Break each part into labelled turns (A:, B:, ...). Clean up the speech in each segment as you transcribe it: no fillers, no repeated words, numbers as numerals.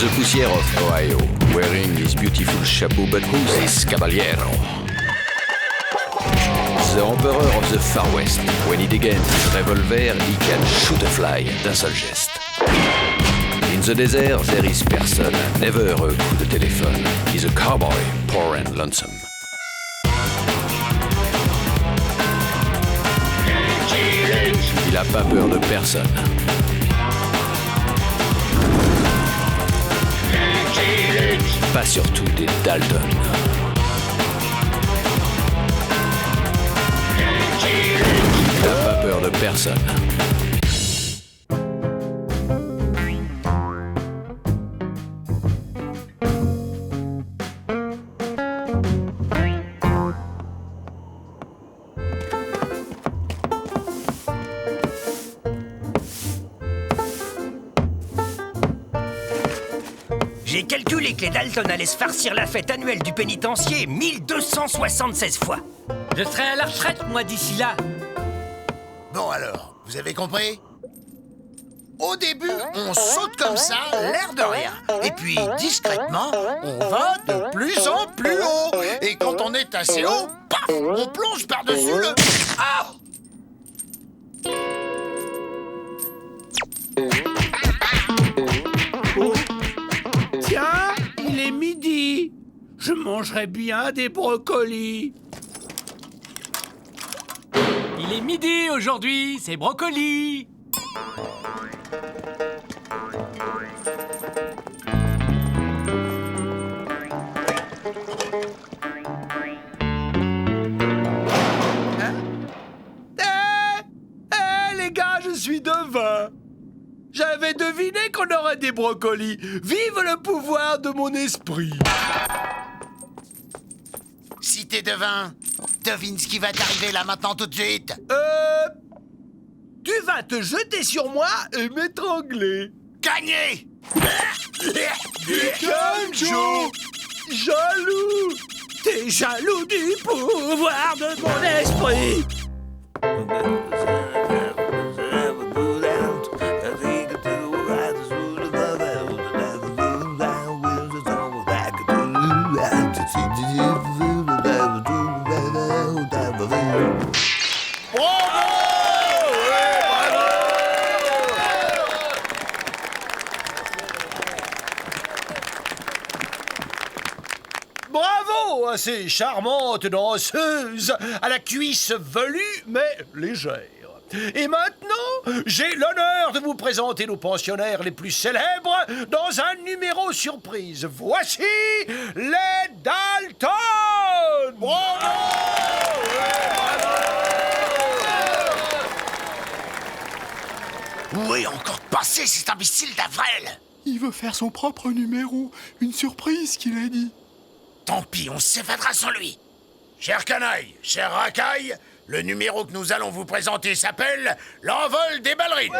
A: the poussière of Ohio, wearing his beautiful chapeau, but who's this caballero? The emperor of the Far West. When he degains his revolver, he can shoot a fly d'un seul geste. In the desert, there is person, never a coup de téléphone. He's a cowboy, poor and lonesome. Il a pas peur de personne. Pas surtout des Dalton. Il n'a pas peur de personne.
B: J'ai calculé que les Dalton allaient se farcir la fête annuelle du pénitencier 1276 fois.
C: Je serai à la retraite, moi, d'ici là.
D: Bon alors, vous avez compris? Au début, on saute comme ça, l'air de rien. Et puis, discrètement, on va de plus en plus haut. Et quand on est assez haut, paf, on plonge par-dessus le... Ah!
E: Tiens, il est midi. Je mangerais bien des brocolis.
C: Il est midi aujourd'hui, c'est brocoli.
E: Les gars, je suis devin. J'avais deviné qu'on aurait des brocolis. Vive le pouvoir de mon esprit.
D: Si t'es devin, devine ce qui va t'arriver là maintenant tout de suite.
E: Tu vas te jeter sur moi et m'étrangler.
D: Gagné!
E: Calme, Joe. Jaloux. T'es jaloux du pouvoir de mon esprit. Bravo à ces charmantes danseuses à la cuisse velue mais légère. Et maintenant, j'ai l'honneur de vous présenter nos pensionnaires les plus célèbres dans un numéro surprise. Voici les Dalton! Bravo!
D: Où est encore passé cet imbécile d'Avril?
F: Il veut faire son propre numéro. Une surprise qu'il a dit.
D: Tant pis, on s'évadera sans lui. Cher canaille, cher racaille, le numéro que nous allons vous présenter s'appelle l'envol des ballerines.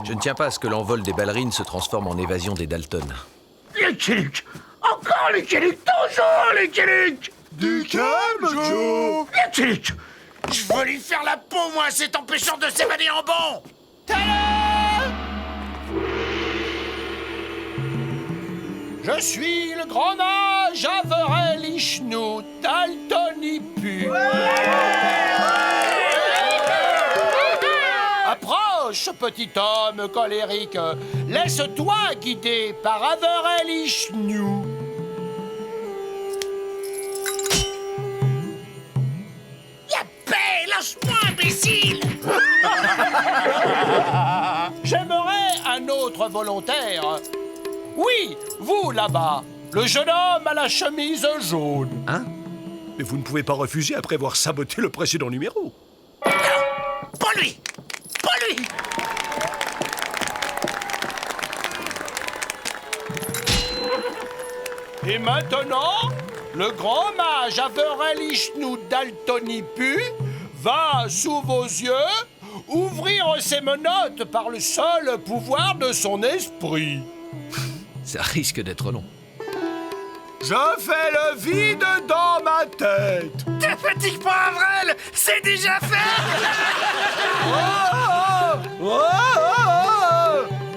A: Je ne tiens pas à ce que l'envol des ballerines se transforme en évasion des Dalton.
E: Les Killuks! Encore les Killuks! Toujours les Killuks!
F: Du calme, Joe.
E: Les Killuks!
D: Je veux lui faire la peau, moi, c'est empêchant de s'évader en bon.
E: Je suis le grand mage Averell Ishnu Daltonipu. Approche, petit homme colérique. Laisse-toi guider par Averell Ishnu.
D: La paix, lâche-moi, imbécile.
E: J'aimerais un autre volontaire. Oui, vous là-bas, le jeune homme à la chemise jaune.
A: Hein?
E: Mais vous ne pouvez pas refuser après avoir saboté le précédent numéro.
D: Pas lui. Pas lui.
E: Et maintenant, le grand mage Averell Ishnu Daltonipu va, sous vos yeux, ouvrir ses menottes par le seul pouvoir de son esprit.
A: Ça risque d'être long.
E: Je fais le vide dans ma tête.
B: Te fatigue pas, Avril, c'est déjà fait.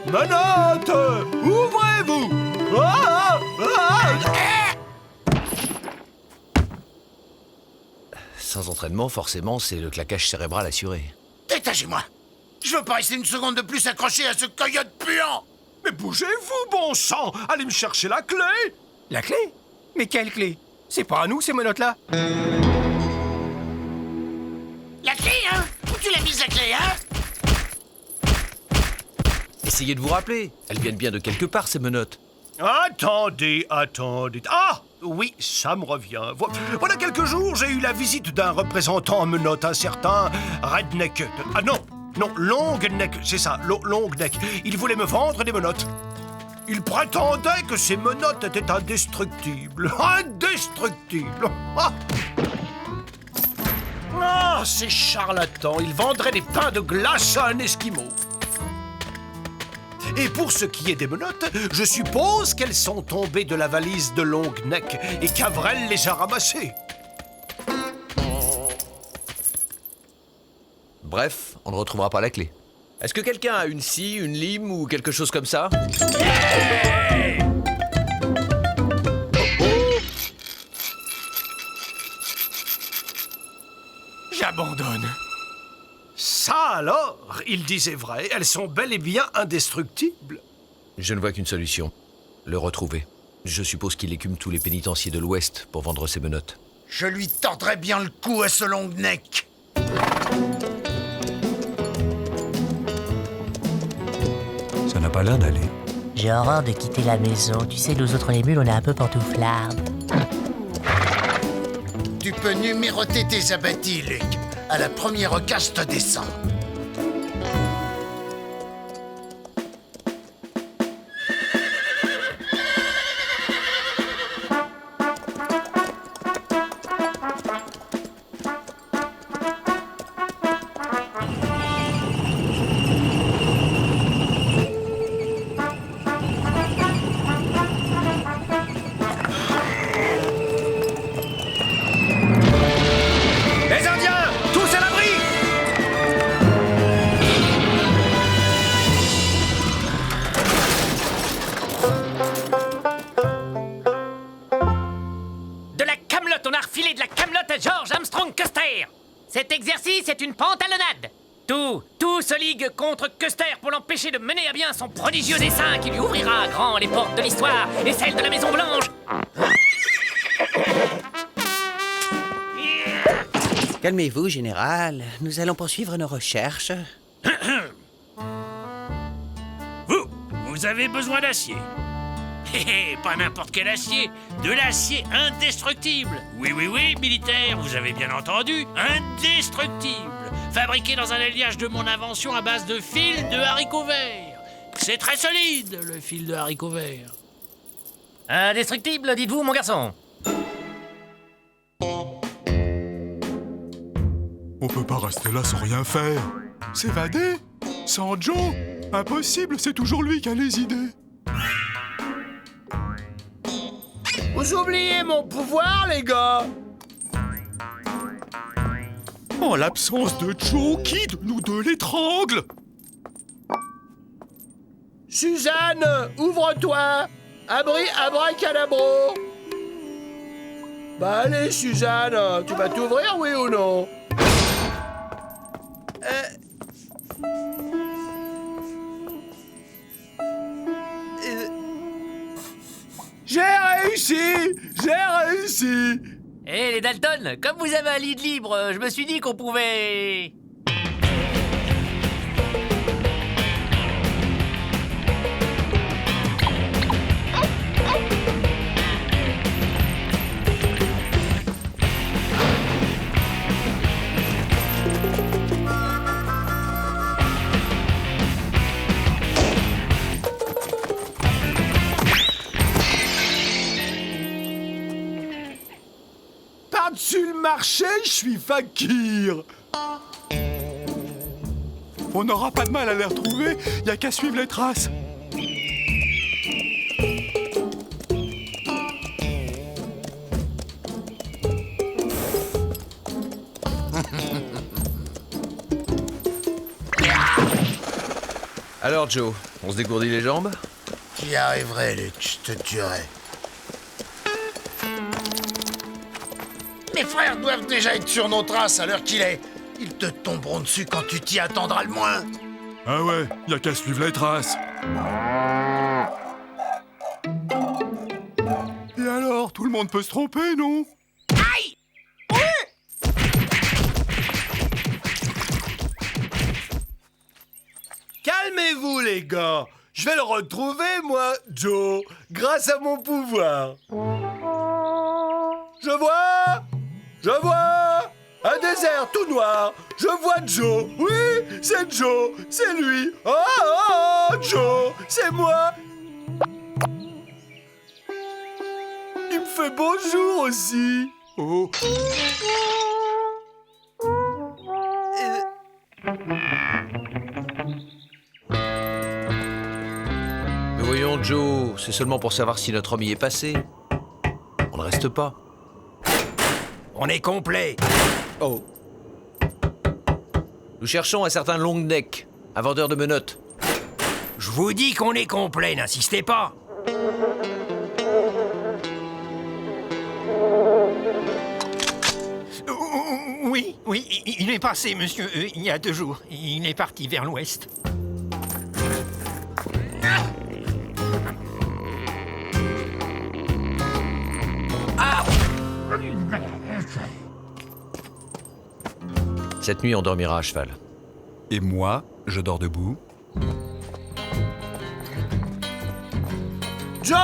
E: Menottes, ouvrez-vous.
A: Sans entraînement, forcément, c'est le claquage cérébral assuré.
D: Détachez-moi. Je veux pas rester une seconde de plus accroché à ce coyote puant.
E: Mais bougez-vous, bon sang. Allez me chercher la clé.
B: La clé? Mais quelle clé? C'est pas à nous, ces menottes-là.
D: La clé, hein? Où tu l'as mise, la clé, hein?
A: Essayez de vous rappeler. Elles viennent bien de quelque part, ces menottes.
E: Attendez. Ah! Oui, ça me revient. Voilà quelques jours, j'ai eu la visite d'un représentant en menottes, un certain Redneck. Ah non, Longneck, c'est ça, Longneck. Il voulait me vendre des menottes. Il prétendait que ces menottes étaient indestructibles. Indestructibles! Ah, ces charlatans, ils vendraient des pains de glace à un Esquimau. Et pour ce qui est des menottes, je suppose qu'elles sont tombées de la valise de Longneck et qu'Avrel les a ramassées.
A: Bref, on ne retrouvera pas la clé. Est-ce que quelqu'un a une scie, une lime ou quelque chose comme ça?
B: J'abandonne.
E: Ça alors, il disait vrai, elles sont bel et bien indestructibles.
A: Je ne vois qu'une solution. Le retrouver. Je suppose qu'il écume tous les pénitenciers de l'Ouest pour vendre ses menottes.
D: Je lui tordrais bien le cou à ce Longneck.
F: Ça n'a pas l'air d'aller.
G: J'ai horreur de quitter la maison. Tu sais, nous autres les mules, on est un peu pantouflards.
D: Tu peux numéroter tes abattis, Luc. À la première caste descend.
B: Les Indiens, tous à l'abri! De la camelote, on a refilé de la camelote à George Armstrong Custer. Cet exercice est une pantalonnade. Tout se ligue contre Custer pour l'empêcher de mener à bien son prodigieux dessein qui lui ouvrira grand les portes de l'histoire et celles de la Maison Blanche.
H: Calmez-vous, général. Nous allons poursuivre nos recherches.
I: Vous avez besoin d'acier. Pas n'importe quel acier, de l'acier indestructible. Oui, militaire, vous avez bien entendu, indestructible. Fabriqué dans un alliage de mon invention à base de fil de haricots verts. C'est très solide, le fil de haricots verts.
B: Indestructible, dites-vous, mon garçon.
F: On peut pas rester là sans rien faire. S'évader? Sans Joe? Impossible, c'est toujours lui qui a les idées.
E: Vous oubliez mon pouvoir, les gars?
F: En l'absence de Joe, qui de nous deux l'étrangle?
E: Suzanne, ouvre-toi. Abracadabro. Bah allez, Suzanne, tu vas t'ouvrir, oui ou non? J'ai réussi.
B: Eh les Dalton, comme vous avez un lit de libre, je me suis dit qu'on pouvait...
E: Par-dessus le marché, je suis fakir.
F: On n'aura pas de mal à les retrouver, y a qu'à suivre les traces.
A: Alors, Joe, on se dégourdit les jambes?
D: J'y arriverai, Luc, je te tuerai. Mes frères doivent déjà être sur nos traces à l'heure qu'il est. Ils te tomberont dessus quand tu t'y attendras le moins.
F: Ah ouais, y a qu'à suivre les traces. Et alors, tout le monde peut se tromper, non?
D: Aïe!
E: Calmez-vous, les gars. Je vais le retrouver, moi, Joe, grâce à mon pouvoir. Je vois un désert tout noir. Je vois Joe. Oui, c'est Joe. C'est lui. Oh, Joe, c'est moi. Il me fait bonjour aussi.
F: Oh.
A: Mais voyons, Joe, c'est seulement pour savoir si notre homme y est passé. On ne reste pas.
E: On est complet.
A: Oh. Nous cherchons un certain long neck, un vendeur de menottes.
E: Je vous dis qu'on est complet, n'insistez pas.
J: Oui, il est passé, monsieur, il y a 2 jours. Il est parti vers l'ouest.
A: Cette nuit, on dormira à cheval.
F: Et moi, je dors debout.
E: Joe!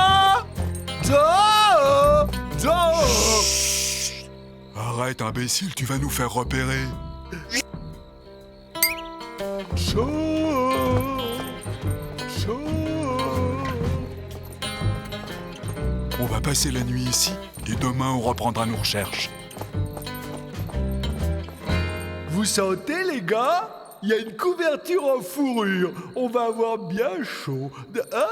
F: Arrête, imbécile, tu vas nous faire repérer. Chaud. On va passer la nuit ici, et demain on reprendra nos recherches.
E: Vous sentez, les gars? Il y a une couverture en fourrure. On va avoir bien chaud. Ah,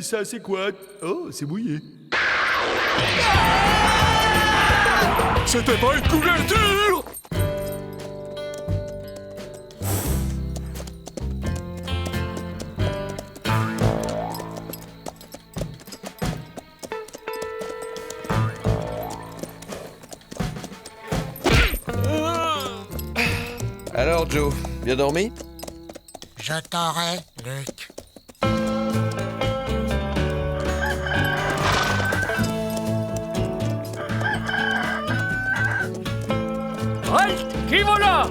E: ça c'est quoi? Oh, c'est mouillé.
F: C'était pas une couverture!
A: Alors, Joe, bien dormi?
D: Je t'aurai, Luc.
C: Halt! Qui voilà?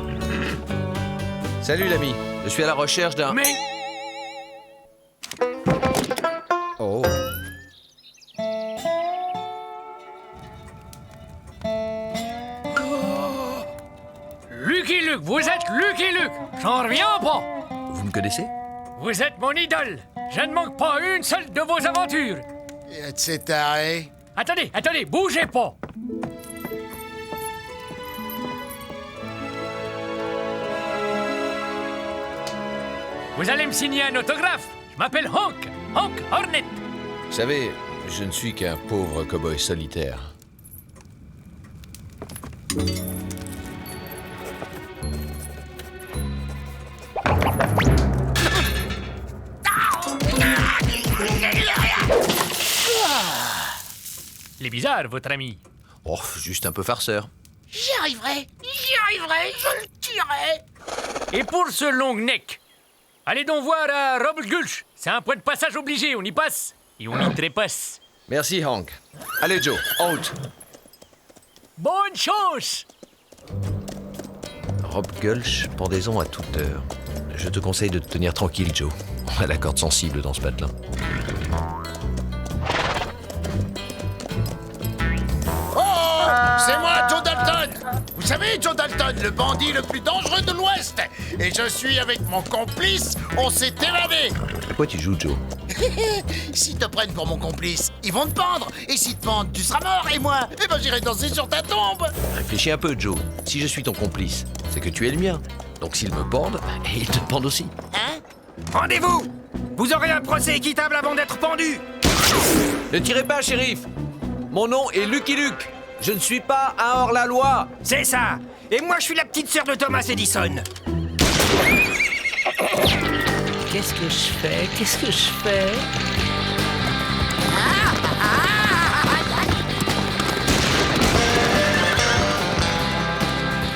A: Salut, l'ami. Je suis à la recherche d'un...
C: Mais...
A: Oh.
C: Lucky Luke, vous êtes Lucky Luke! J'en reviens pas!
A: Vous me connaissez?
C: Vous êtes mon idole! Je ne manque pas une seule de vos aventures!
D: Et de ces tarés.
C: Attendez, bougez pas! Vous allez me signer un autographe? Je m'appelle Hank Hornet!
A: Vous savez, je ne suis qu'un pauvre cow-boy solitaire.
C: Il est bizarre, votre ami.
A: Oh, juste un peu farceur.
D: J'y arriverai, je le tuerai.
C: Et pour ce long neck, allez donc voir à Roble Gulch. C'est un point de passage obligé, on y passe et on y trépasse.
A: Merci, Hank. Allez, Joe, en route.
C: Bonne chance!
A: Rob Gulch, pendaison à toute heure. Je te conseille de te tenir tranquille, Joe. On a la corde sensible dans ce patelin.
D: Oh, c'est moi, Joe Dalton. Vous savez, Joe Dalton, le bandit le plus dangereux de l'Ouest. Et je suis avec mon complice, on s'est évadé.
A: À quoi tu joues, Joe?
D: S'ils te prennent pour mon complice, ils vont te pendre. Et s'ils te pendent, tu seras mort. Et moi, j'irai danser sur ta tombe.
A: Réfléchis un peu, Joe. Si je suis ton complice, c'est que tu es le mien. Donc s'ils me pendent, ils te pendent aussi.
H: Hein?
J: Rendez-vous! Vous aurez un procès équitable avant d'être pendu!
A: Ne tirez pas, shérif. Mon nom est Lucky Luke. Je ne suis pas un hors-la-loi.
J: C'est ça! Et moi, je suis la petite sœur de Thomas Edison.
G: Qu'est-ce que je fais? Qu'est-ce que je fais?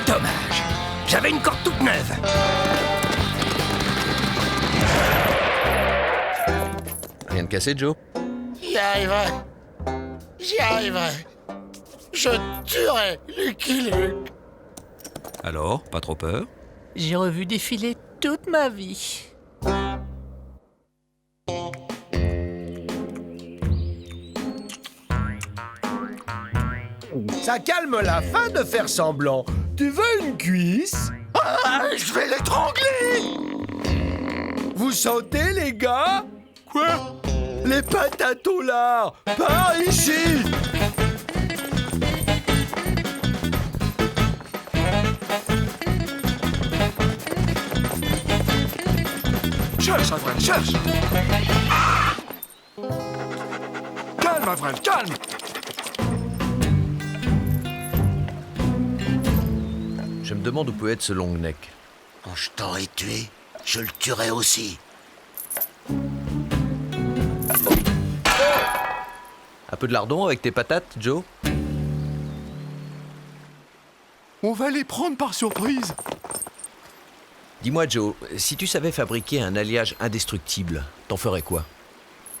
J: Dommage. J'avais une corde toute neuve.
A: Rien de cassé, Joe?
D: J'y arriverai. J'y arriverai. Je tuerai Lucky Luke.
A: Alors, pas trop peur?
G: J'ai revu défiler toute ma vie.
E: Ça calme la faim de faire semblant. Tu veux une cuisse?
D: Ah, je vais l'étrangler.
E: Vous sentez, les gars? Quoi? Les patates au lard, par ici!
F: Cherche, Avril, cherche. Calme, Avril, calme.
A: Je me demande où peut être ce long neck.
D: Quand je t'aurai tué, je le tuerai aussi.
A: Un peu de lardon avec tes patates, Joe?
F: On va les prendre par surprise.
A: Dis-moi, Joe, si tu savais fabriquer un alliage indestructible, t'en ferais quoi?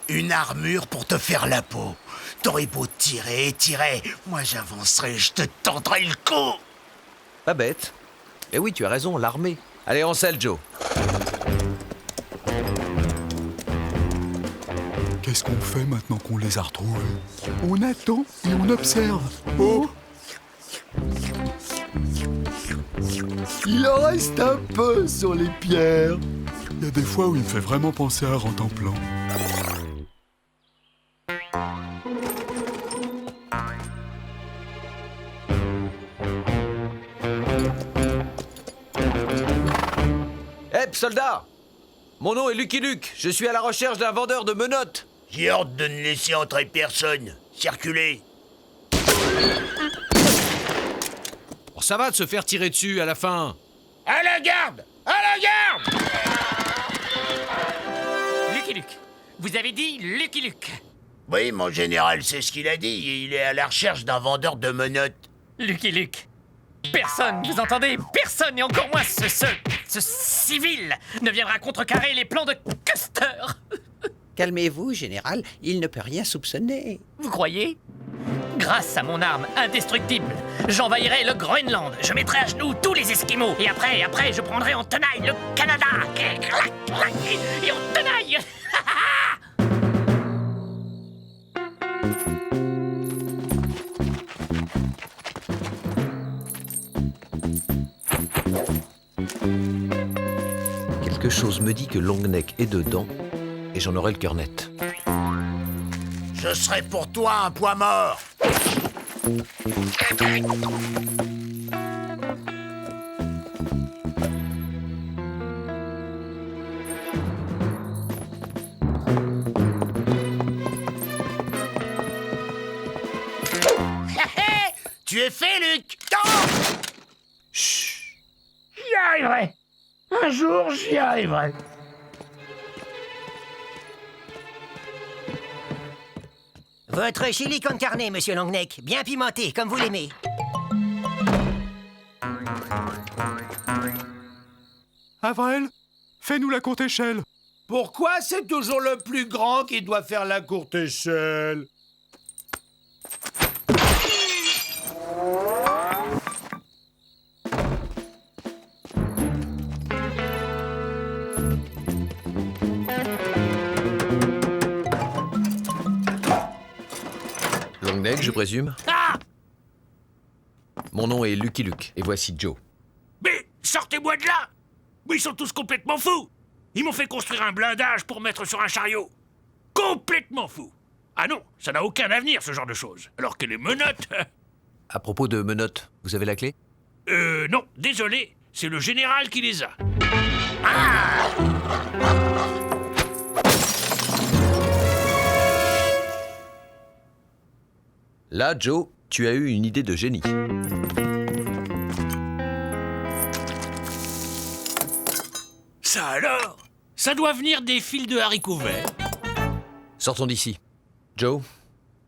D: Une armure pour te faire la peau. T'aurais beau tirer et tirer, moi j'avancerai, je te tendrai le cou.
A: Pas bête. Eh oui, tu as raison, l'armée. Allez, en selle, Joe.
F: Qu'est-ce qu'on fait maintenant qu'on les a retrouvés? On attend et on observe. Oh!
E: Il en reste un peu sur les pierres.
F: Il y a des fois où il me fait vraiment penser à Rantanplan.
A: Hé, soldat! Mon nom est Lucky Luke. Je suis à la recherche d'un vendeur de menottes.
D: J'ai ordre de ne laisser entrer personne. Circulez.
A: Bon, ça va de se faire tirer dessus à la fin.
D: À la garde! À la garde!
B: Lucky Luke. Vous avez dit Lucky Luke.
D: Oui, mon général, c'est ce qu'il a dit. Il est à la recherche d'un vendeur de menottes.
B: Lucky Luke. Personne, vous entendez? Personne, et encore moins ce civil, ne viendra contrecarrer les plans de Custer.
H: Calmez-vous, général, il ne peut rien soupçonner.
B: Vous croyez? Grâce à mon arme indestructible, j'envahirai le Groenland, je mettrai à genoux tous les Esquimaux, et après, je prendrai en tenaille le Canada. Et en tenaille.
A: Quelque chose me dit que Longneck est dedans, et j'en aurai le cœur net.
D: Je serai pour toi un poids mort. Tu es fait, Luc.
A: Chut!
I: J'y arriverai. Un jour, j'y arriverai.
K: Votre chili con carne, monsieur Longneck. Bien pimenté, comme vous l'aimez.
F: Avril, fais-nous la courte échelle.
E: Pourquoi c'est toujours le plus grand qui doit faire la courte échelle?
A: Longneck, je présume?
I: Ah!
A: Mon nom est Lucky Luke, et voici Joe.
I: Mais sortez-moi de là! Ils sont tous complètement fous! Ils m'ont fait construire un blindage pour mettre sur un chariot. Complètement fous! Ah non, ça n'a aucun avenir, ce genre de choses. Alors que les menottes...
A: À propos de menottes, vous avez la clé?
I: Non, désolé. C'est le général qui les a.
A: Là, Joe, tu as eu une idée de génie.
I: Ça alors? Ça doit venir des fils de haricots verts.
A: Sortons d'ici. Joe?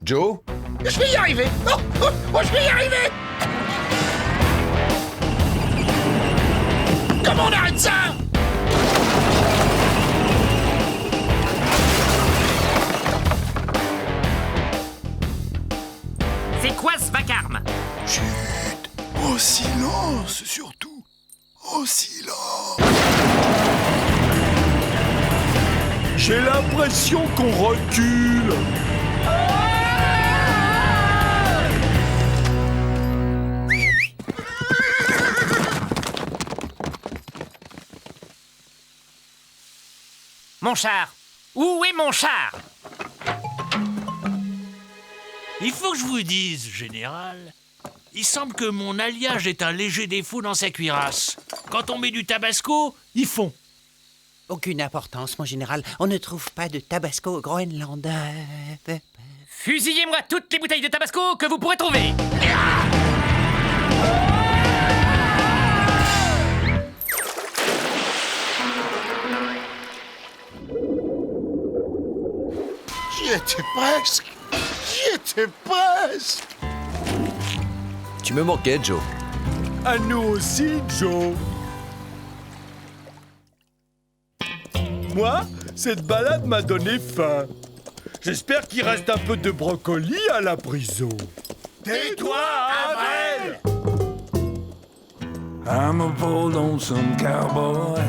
A: Joe?
D: Je vais y arriver. Oh, je vais y arriver. Comment on arrête ça?
B: C'est quoi ce vacarme?
F: Chut! Au silence, surtout! Au silence!
E: J'ai l'impression qu'on recule.
B: Mon char. Où est mon char?
I: Il faut que je vous dise, général, il semble que mon alliage est un léger défaut dans sa cuirasse. Quand on met du tabasco, ils fond.
H: Aucune importance, mon général. On ne trouve pas de tabasco au Groenland.
B: Fusillez-moi toutes les bouteilles de tabasco que vous pourrez trouver.
D: J'y étais presque. J'y étais presque.
A: Tu me manquais, Joe.
E: À nous aussi, Joe. Moi, cette balade m'a donné faim. J'espère qu'il reste un peu de brocoli à la prison. Tais-toi, Avril!
F: I'm a bold lonesome cowboy.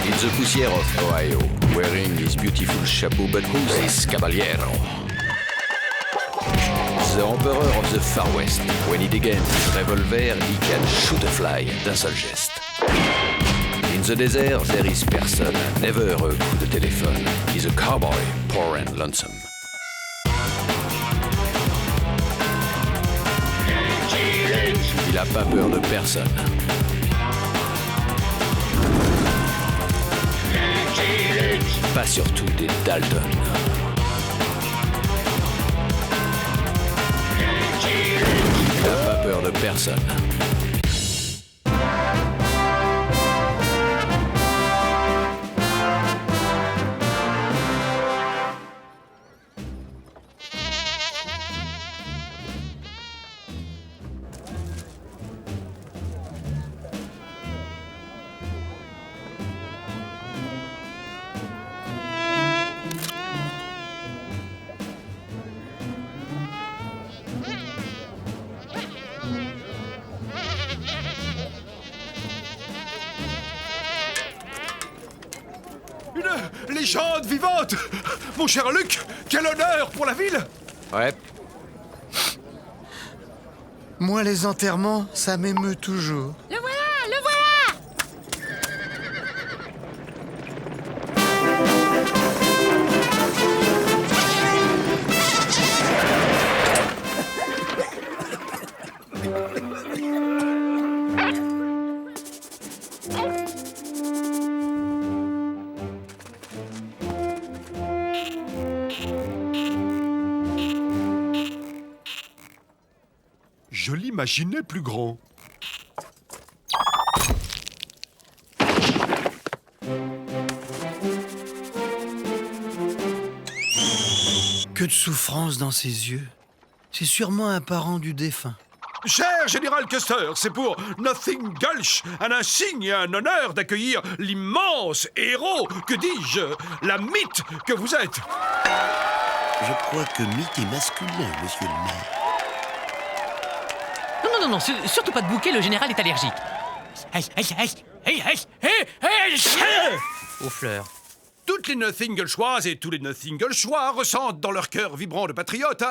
A: In the poussière of Ohio, wearing his beautiful chapeau, but who's this caballero? The Emperor of the Far West. When he degains his revolver, he can shoot a fly d'un seul geste. In the desert, there is person, never a coup de téléphone. He's a cowboy, poor and lonesome. Il a pas peur de personne. Pas surtout des Dalton. Il n'a pas peur de personne.
E: Une légende vivante! Mon cher Luc, quel honneur pour la ville!
A: Ouais.
D: Moi, les enterrements, ça m'émeut toujours.
L: Le voilà, le voilà!
E: Je l'imaginais plus grand.
M: Que de souffrance dans ses yeux. C'est sûrement un parent du défunt.
E: Cher Général Custer, c'est pour Nothing Gulch un insigne et un honneur d'accueillir l'immense héros, que dis-je, la mythe que vous êtes.
D: Je crois que mythe est masculin, monsieur le maire.
B: Non, surtout pas de bouquet, le général est allergique. Aux fleurs.
E: Toutes les Nothingelchoises et tous les Nothingelchois ressentent dans leur cœur vibrant de patriote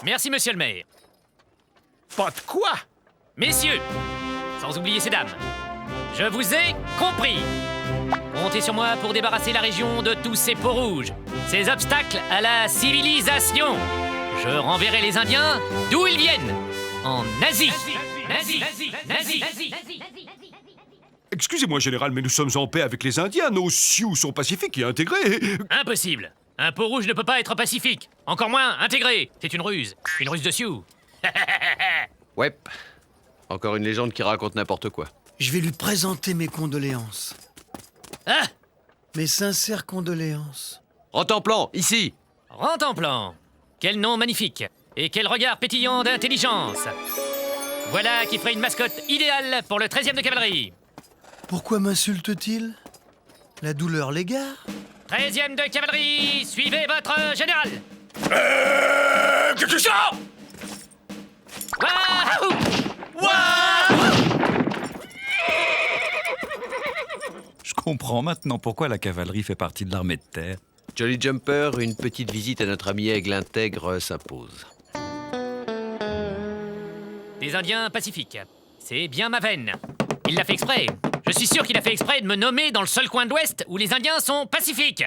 B: Merci, monsieur le maire.
E: Pas de quoi?
B: Messieurs, sans oublier ces dames, je vous ai compris. Comptez sur moi pour débarrasser la région de tous ces peaux rouges, ces obstacles à la civilisation. Je renverrai les Indiens d'où ils viennent, en Asie.
E: Excusez-moi, général, mais nous sommes en paix avec les Indiens. Nos Sioux sont pacifiques et intégrés.
B: Impossible. Un peau rouge ne peut pas être pacifique. Encore moins intégré. C'est une ruse de Sioux.
A: Ouais. Encore une légende qui raconte n'importe quoi.
M: Je vais lui présenter mes condoléances.
B: Ah!
M: Mes sincères condoléances.
A: Rentemplant, ici.
B: Rentemplant. Quel nom magnifique. Et quel regard pétillant d'intelligence. Voilà qui ferait une mascotte idéale pour le 13e de cavalerie.
M: Pourquoi m'insulte-t-il? La douleur l'égare?
B: 13e de cavalerie, suivez votre général.
E: Qu'est-ce que ça?
B: Wahou!
N: Je comprends maintenant pourquoi la cavalerie fait partie de l'armée de terre.
A: Jolly Jumper, une petite visite à notre ami Aigle intègre s'impose.
B: Des Indiens pacifiques. C'est bien ma veine. Il l'a fait exprès. Je suis sûr qu'il a fait exprès de me nommer dans le seul coin de l'Ouest où les Indiens sont pacifiques.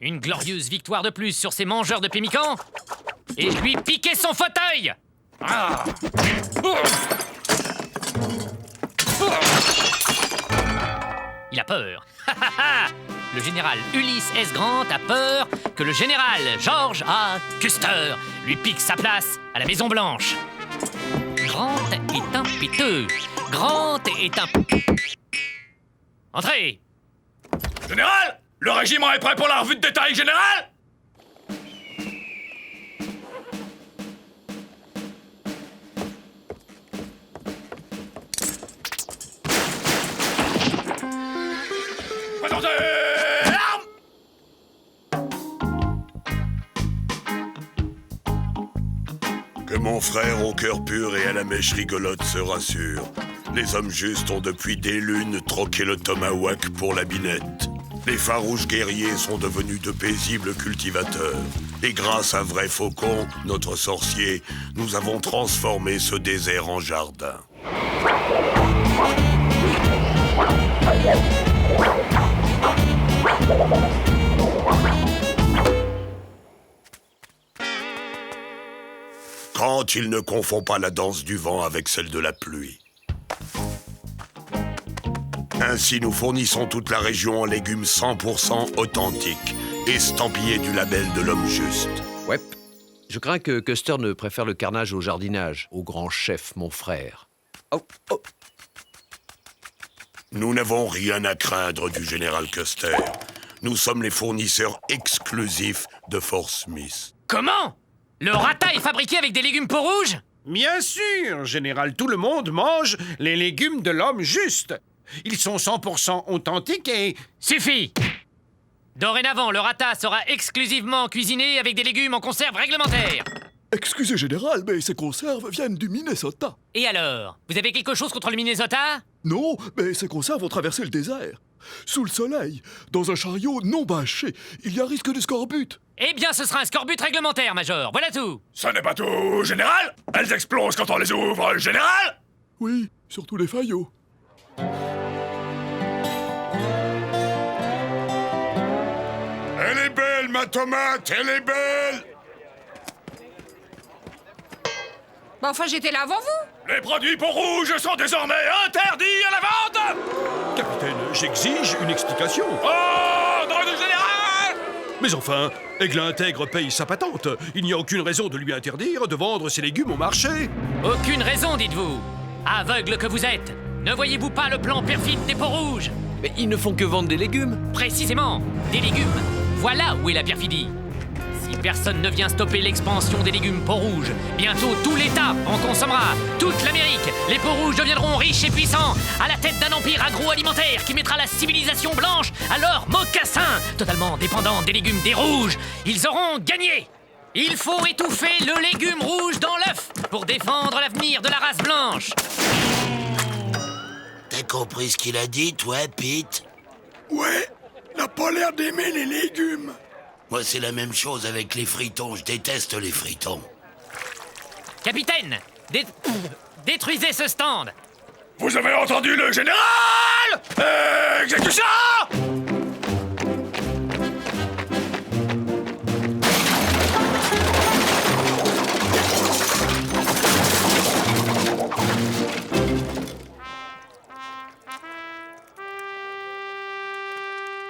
B: Une glorieuse victoire de plus sur ces mangeurs de pémicans. Et je lui piquais son fauteuil. Ah. Il a peur. Le général Ulysse S. Grant a peur que le général George A. Custer lui pique sa place à la Maison Blanche. Grant est un piteux. Grant est un... Entrez!
E: Général, le régiment est prêt pour la revue de détail générale? Présentez l'arme!
O: Que mon frère au cœur pur et à la mèche rigolote se rassure. Les hommes justes ont depuis des lunes troqué le tomahawk pour la binette. Les farouches guerriers sont devenus de paisibles cultivateurs. Et grâce à Vrai Faucon, notre sorcier, nous avons transformé ce désert en jardin. Quand il ne confond pas la danse du vent avec celle de la pluie. Ainsi, nous fournissons toute la région en légumes 100% authentiques, estampillés du label de l'homme juste.
A: Ouais. Je crains que Custer ne préfère le carnage au jardinage, au grand chef, mon frère. Oh.
O: Nous n'avons rien à craindre du général Custer. Nous sommes les fournisseurs exclusifs de Fort Smith.
B: Comment? Le rata est fabriqué avec des légumes peau rouge?
E: Bien sûr, général, tout le monde mange les légumes de l'homme juste. Ils sont 100% authentiques et...
B: Suffit! Dorénavant, le rata sera exclusivement cuisiné avec des légumes en conserve réglementaire.
F: Excusez, général, mais ces conserves viennent du Minnesota.
B: Et alors? Vous avez quelque chose contre le Minnesota?
F: Non, mais ces conserves ont traversé le désert. Sous le soleil, dans un chariot non bâché, il y a risque de scorbut.
B: Eh bien, ce sera un scorbut réglementaire, Major. Voilà tout.
O: Ça n'est pas tout, général. Elles explosent quand on les ouvre, général.
F: Oui, surtout les faillots.
O: Elle est belle, ma tomate, elle est belle.
L: Bah enfin, j'étais là avant vous.
O: Les produits peau rouge sont désormais interdits à la vente.
E: Capitaine, j'exige une explication.
O: Ordre du général.
E: Mais enfin, Aigle intègre paye sa patente. Il n'y a aucune raison de lui interdire de vendre ses légumes au marché.
B: Aucune raison, dites-vous. Aveugle que vous êtes, ne voyez-vous pas le plan perfide des peaux rouges?
A: Mais ils ne font que vendre des légumes.
B: Précisément, des légumes. Voilà où est la perfidie. Si personne ne vient stopper l'expansion des légumes peau rouge, bientôt tout l'État en consommera. Toute l'Amérique, les peaux rouges deviendront riches et puissants, à la tête d'un empire agroalimentaire qui mettra la civilisation blanche à leur mocassin, totalement dépendante des légumes des rouges. Ils auront gagné. Il faut étouffer le légume rouge dans l'œuf pour défendre l'avenir de la race blanche.
D: T'as compris ce qu'il a dit, toi, Pete?
F: Ouais, n'a pas l'air d'aimer les légumes.
D: Moi, c'est la même chose avec les fritons. Je déteste les fritons.
B: Capitaine, détruisez ce stand.
F: Vous avez entendu le général? Exécution!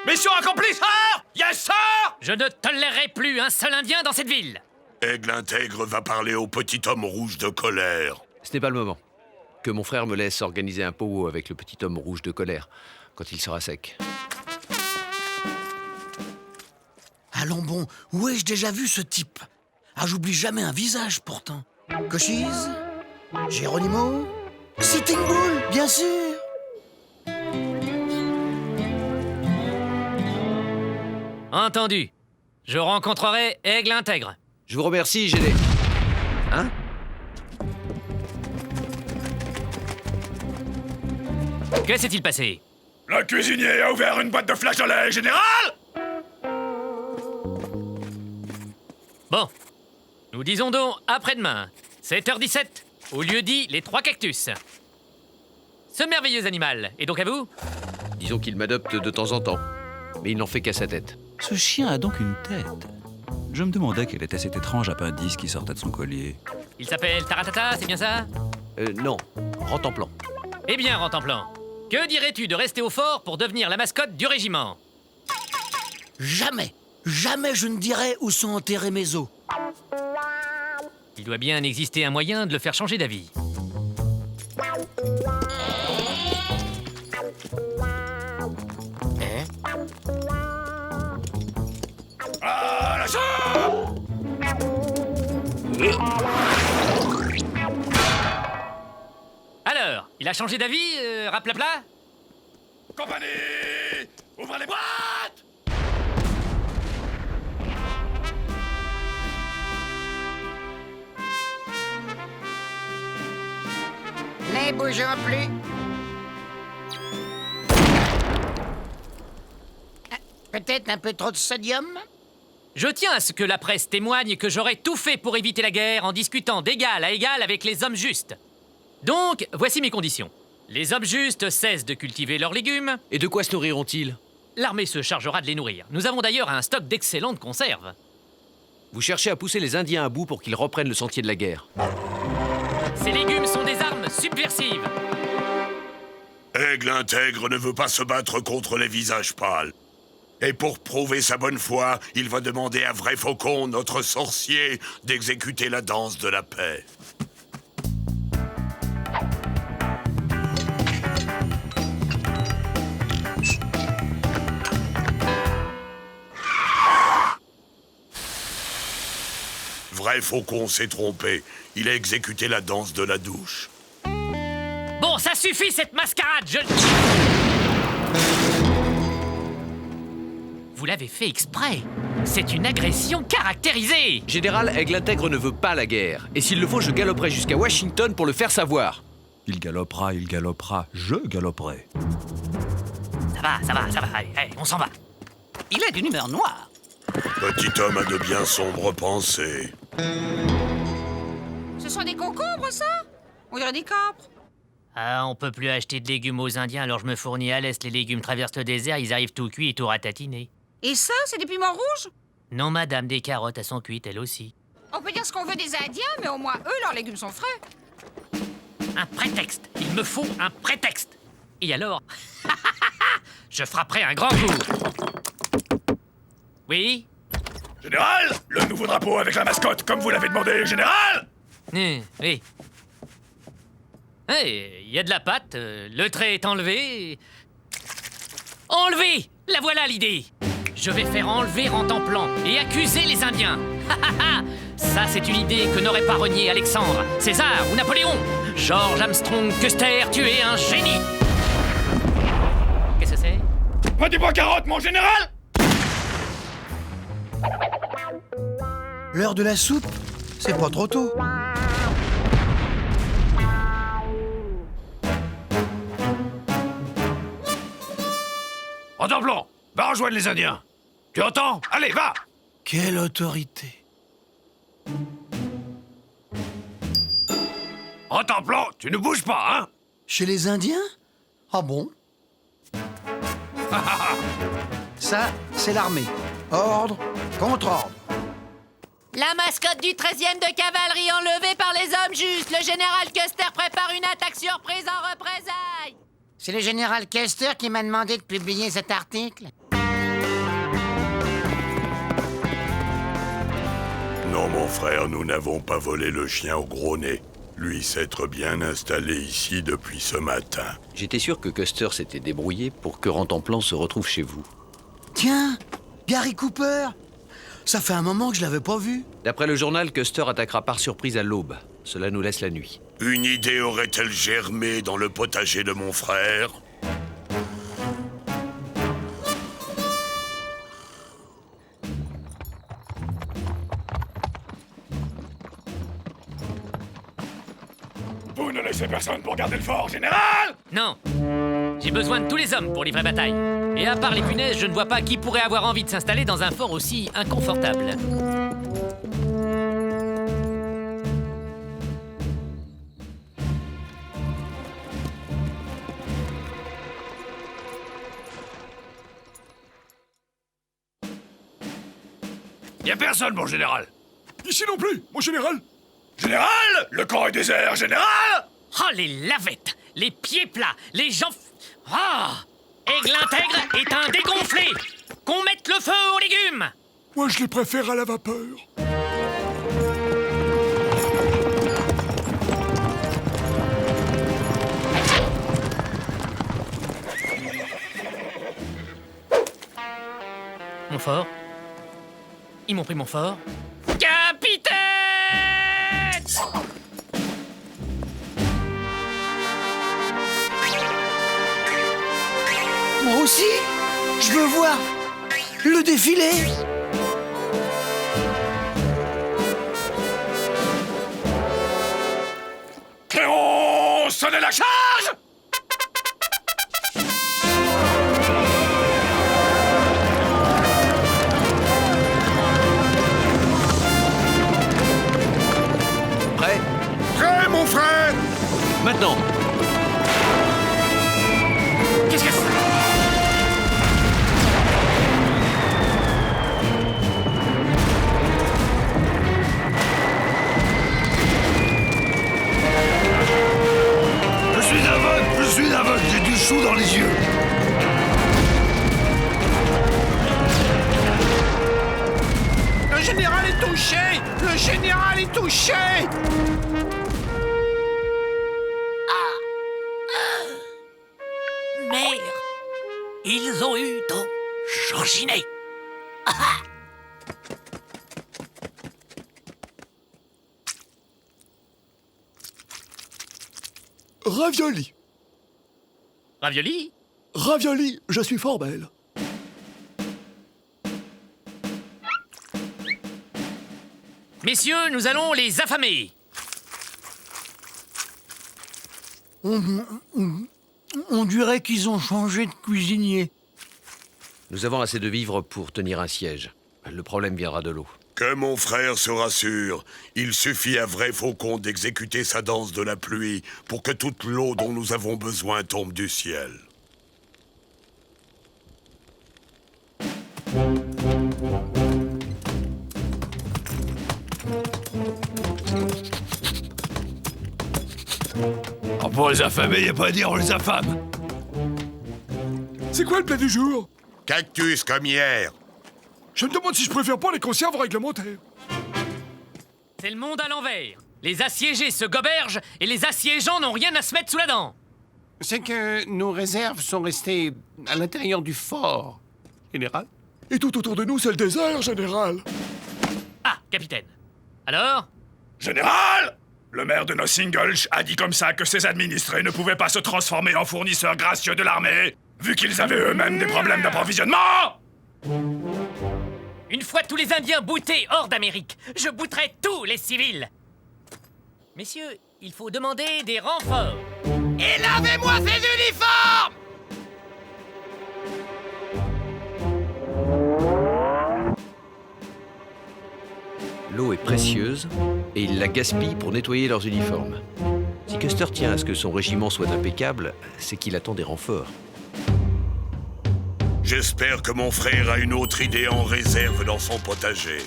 E: Mission accomplie, sir! Yes, sir!
B: Je ne tolérerai plus un seul Indien dans cette ville.
O: Aigle intègre va parler au petit homme rouge de colère.
A: Ce n'est pas le moment. Que mon frère me laisse organiser un powwow avec le petit homme rouge de colère, quand il sera sec.
M: Allons bon, où ai-je déjà vu ce type? Ah, j'oublie jamais un visage, pourtant. Cochise? Geronimo? Sitting Bull, bien sûr!
B: Entendu. Je rencontrerai Aigle intègre.
A: Je vous remercie, Géné. Hein?
B: Que s'est-il passé?
F: Le cuisinier a ouvert une boîte de flageolets, général!
B: Bon. Nous disons donc après-demain, 7h17, au lieu dit les 3 cactus. Ce merveilleux animal est donc à vous?
A: Disons qu'il m'adopte de temps en temps, mais il n'en fait qu'à sa tête.
N: Ce chien a donc une tête. Je me demandais quel était cet étrange appendice qui sortait de son collier.
B: Il s'appelle Taratata, c'est bien ça?
A: Non, Rentemplan.
B: Eh bien, Rentemplan, que dirais-tu de rester au fort pour devenir la mascotte du régiment?
M: Jamais, jamais je ne dirai où sont enterrés mes os.
B: Il doit bien exister un moyen de le faire changer d'avis.
F: À la soupe!
B: Alors, il a changé d'avis, raplapla?
F: Compagnie! Ouvrez les boîtes!
K: Ne bougeons plus. Peut-être un peu trop de sodium?
B: Je tiens à ce que la presse témoigne que j'aurais tout fait pour éviter la guerre en discutant d'égal à égal avec les hommes justes. Donc, voici mes conditions. Les hommes justes cessent de cultiver leurs légumes.
A: Et de quoi se nourriront-ils?
B: L'armée se chargera de les nourrir. Nous avons d'ailleurs un stock d'excellentes conserves.
A: Vous cherchez à pousser les Indiens à bout pour qu'ils reprennent le sentier de la guerre.
B: Ces légumes sont des armes subversives.
O: Aigle intègre ne veut pas se battre contre les visages pâles. Et pour prouver sa bonne foi, il va demander à Vrai Faucon, notre sorcier, d'exécuter la danse de la paix. Vrai Faucon s'est trompé. Il a exécuté la danse de la douche.
B: Bon, ça suffit cette mascarade, Vous l'avez fait exprès. C'est une agression caractérisée.
A: Général, Aigle intègre ne veut pas la guerre. Et s'il le faut, je galoperai jusqu'à Washington pour le faire savoir.
N: Il galopera, je galoperai.
B: Ça va. Allez, on s'en va.
H: Il a d'une humeur noire.
O: Petit homme a de bien sombres pensées.
L: Ce sont des concombres, ça? On dirait des capres.
B: Ah, on peut plus acheter de légumes aux Indiens, alors je me fournis à l'Est. Les légumes traversent le désert, ils arrivent tout cuits et tout ratatinés.
L: Et ça, c'est des piments rouges?
B: Non, madame, des carottes, elles sont cuites, elles aussi.
L: On peut dire ce qu'on veut des Indiens, mais au moins eux, leurs légumes sont frais.
B: Un prétexte. Il me faut un prétexte. Et alors, je frapperai un grand coup. Oui?
F: Général, le nouveau drapeau avec la mascotte, comme vous l'avez demandé, général!
B: Oui. Il y a de la pâte, le trait est enlevé. Enlevé! La voilà l'idée! Je vais faire enlever Rantanplan et accuser les Indiens. Ça, c'est une idée que n'aurait pas renié Alexandre, César ou Napoléon. George Armstrong Custer, tu es un génie. Qu'est-ce que c'est?
E: Pas du bois carotte, mon général!
M: L'heure de la soupe? C'est pas trop tôt.
I: Rantanplan, va rejoindre les Indiens. Tu entends? Allez, va!
M: Quelle autorité!
I: Rantanplan, tu ne bouges pas, hein?
M: Chez les Indiens? Ah bon? Ça, c'est l'armée. Ordre contre ordre.
P: La mascotte du 13e de cavalerie enlevée par les hommes justes. Le général Custer prépare une attaque surprise en représailles.
K: C'est le général Custer qui m'a demandé de publier cet article.
O: Non, mon frère, nous n'avons pas volé le chien au gros nez. Lui s'être bien installé ici depuis ce matin.
A: J'étais sûr que Custer s'était débrouillé pour que Rantanplan se retrouve chez vous.
M: Tiens, Gary Cooper! Ça fait un moment que je l'avais pas vu.
A: D'après le journal, Custer attaquera par surprise à l'aube. Cela nous laisse la nuit.
O: Une idée aurait-elle germé dans le potager de mon frère?
E: Vous ne laissez personne pour garder le fort, général!
B: Non. J'ai besoin de tous les hommes pour livrer bataille. Et à part les punaises, je ne vois pas qui pourrait avoir envie de s'installer dans un fort aussi inconfortable.
I: Y a personne, mon général.
F: Ici non plus, mon général.
E: Général! Le camp est désert, général!
B: Oh, les lavettes, les pieds plats, les gens... Ah! Aigle intègre est un dégonflé! Qu'on mette le feu aux légumes!
F: Moi, je les préfère à la vapeur.
B: Mon fort? Ils m'ont pris mon fort? Capitaine!
M: Moi aussi, je veux voir le défilé.
E: Cléon, sonnez la charge!
A: Prêt?
E: Prêt, mon frère!
A: Maintenant!
B: Qu'est-ce que c'est?
E: Je suis aveugle, j'ai du chou dans les yeux.
J: Le général est touché! Le général est touché!
I: Mère, ils ont eu ton Georginet.
F: Ravioli.
B: Ravioli?
F: Ravioli, je suis fort belle.
B: Messieurs, nous allons les affamer.
M: On dirait qu'ils ont changé de cuisinier.
A: Nous avons assez de vivres pour tenir un siège. Le problème viendra de l'eau.
O: Que mon frère se rassure, il suffit à Vrai Faucon d'exécuter sa danse de la pluie pour que toute l'eau dont nous avons besoin tombe du ciel.
I: Oh, pour les affamer, y a pas à dire, on les affame.
F: C'est quoi le plat du jour?
O: Cactus comme hier.
F: Je me demande si je préfère pas les conserves réglementaires.
B: C'est le monde à l'envers. Les assiégés se gobergent et les assiégeants n'ont rien à se mettre sous la dent.
J: C'est que nos réserves sont restées à l'intérieur du fort, général.
F: Et tout autour de nous, c'est le désert, général.
C: Ah, capitaine. Alors?
F: Général! Le maire de Nossingulch a dit comme ça que ses administrés ne pouvaient pas se transformer en fournisseurs gracieux de l'armée, vu qu'ils avaient eux-mêmes des problèmes d'approvisionnement!
B: Une fois tous les Indiens boutés hors d'Amérique, je bouterai tous les civils. Messieurs, il faut demander des renforts.
D: Et lavez-moi ces uniformes!
A: L'eau est précieuse et ils la gaspillent pour nettoyer leurs uniformes. Si Custer tient à ce que son régiment soit impeccable, c'est qu'il attend des renforts.
O: J'espère que mon frère a une autre idée en réserve dans son potager.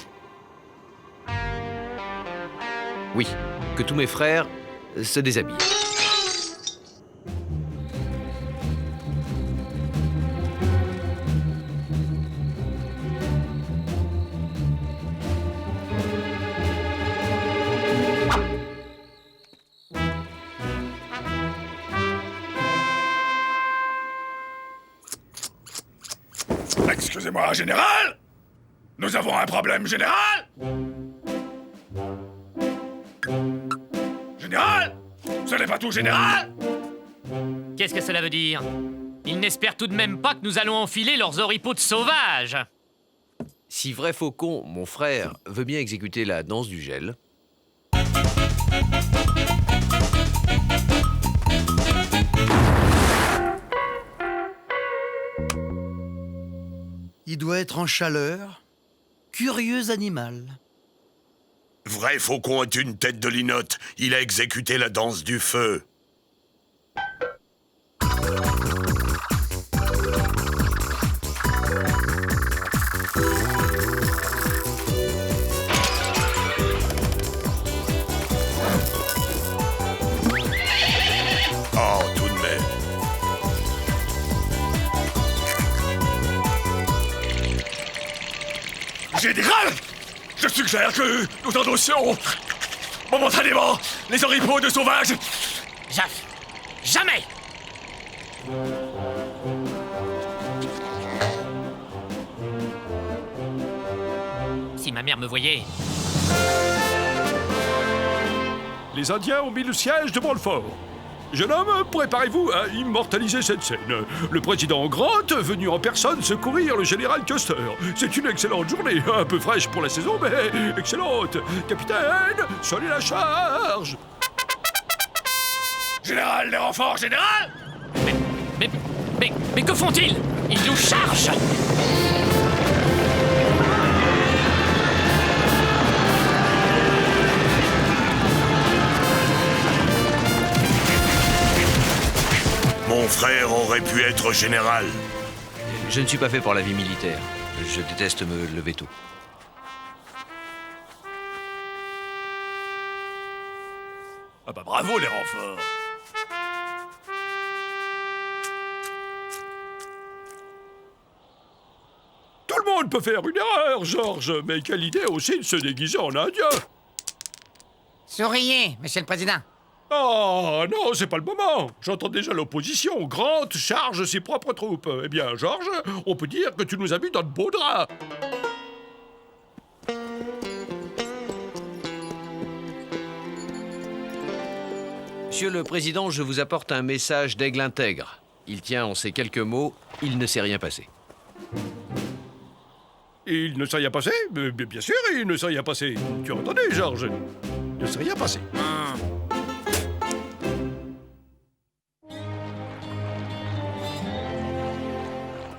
A: Oui, que tous mes frères se déshabillent.
F: Excusez-moi, général! Nous avons un problème, général! Général! Ce n'est pas tout, général!
B: Qu'est-ce que cela veut dire? Ils n'espèrent tout de même pas que nous allons enfiler leurs oripeaux de sauvages.
A: Si Vrai Faucon, mon frère, veut bien exécuter la danse du gel...
M: Il doit être en chaleur. Curieux animal.
O: Vrai Faucon est une tête de linotte. Il a exécuté la danse du feu. Oh, tout de même.
F: Général! Je suggère que nous endossions momentanément les oripeaux de sauvages.
B: Jamais! Si ma mère me voyait...
F: Les Indiens ont mis le siège devant le fort. Jeune homme, préparez-vous à immortaliser cette scène. Le président Grant venu en personne secourir le général Custer. C'est une excellente journée, un peu fraîche pour la saison, mais excellente. Capitaine, sonnez la charge. Général, les renforts, général!
B: Mais que font-ils? Ils nous chargent!
O: Mon frère aurait pu être général.
A: Je ne suis pas fait pour la vie militaire. Je déteste me lever tôt.
F: Ah bah bravo les renforts. Tout le monde peut faire une erreur, Georges, mais quelle idée aussi de se déguiser en indien.
H: Souriez, monsieur le président.
F: Oh non, c'est pas le moment. J'entends déjà l'opposition. Grant charge ses propres troupes. Eh bien, Georges, on peut dire que tu nous as mis dans de beaux draps.
A: Monsieur le Président, je vous apporte un message d'Aigle intègre. Il tient en ces quelques mots, il ne s'est rien passé.
F: Il ne s'est rien passé? Bien sûr, il ne s'est rien passé. Tu as entendu, Georges? Il ne s'est rien passé.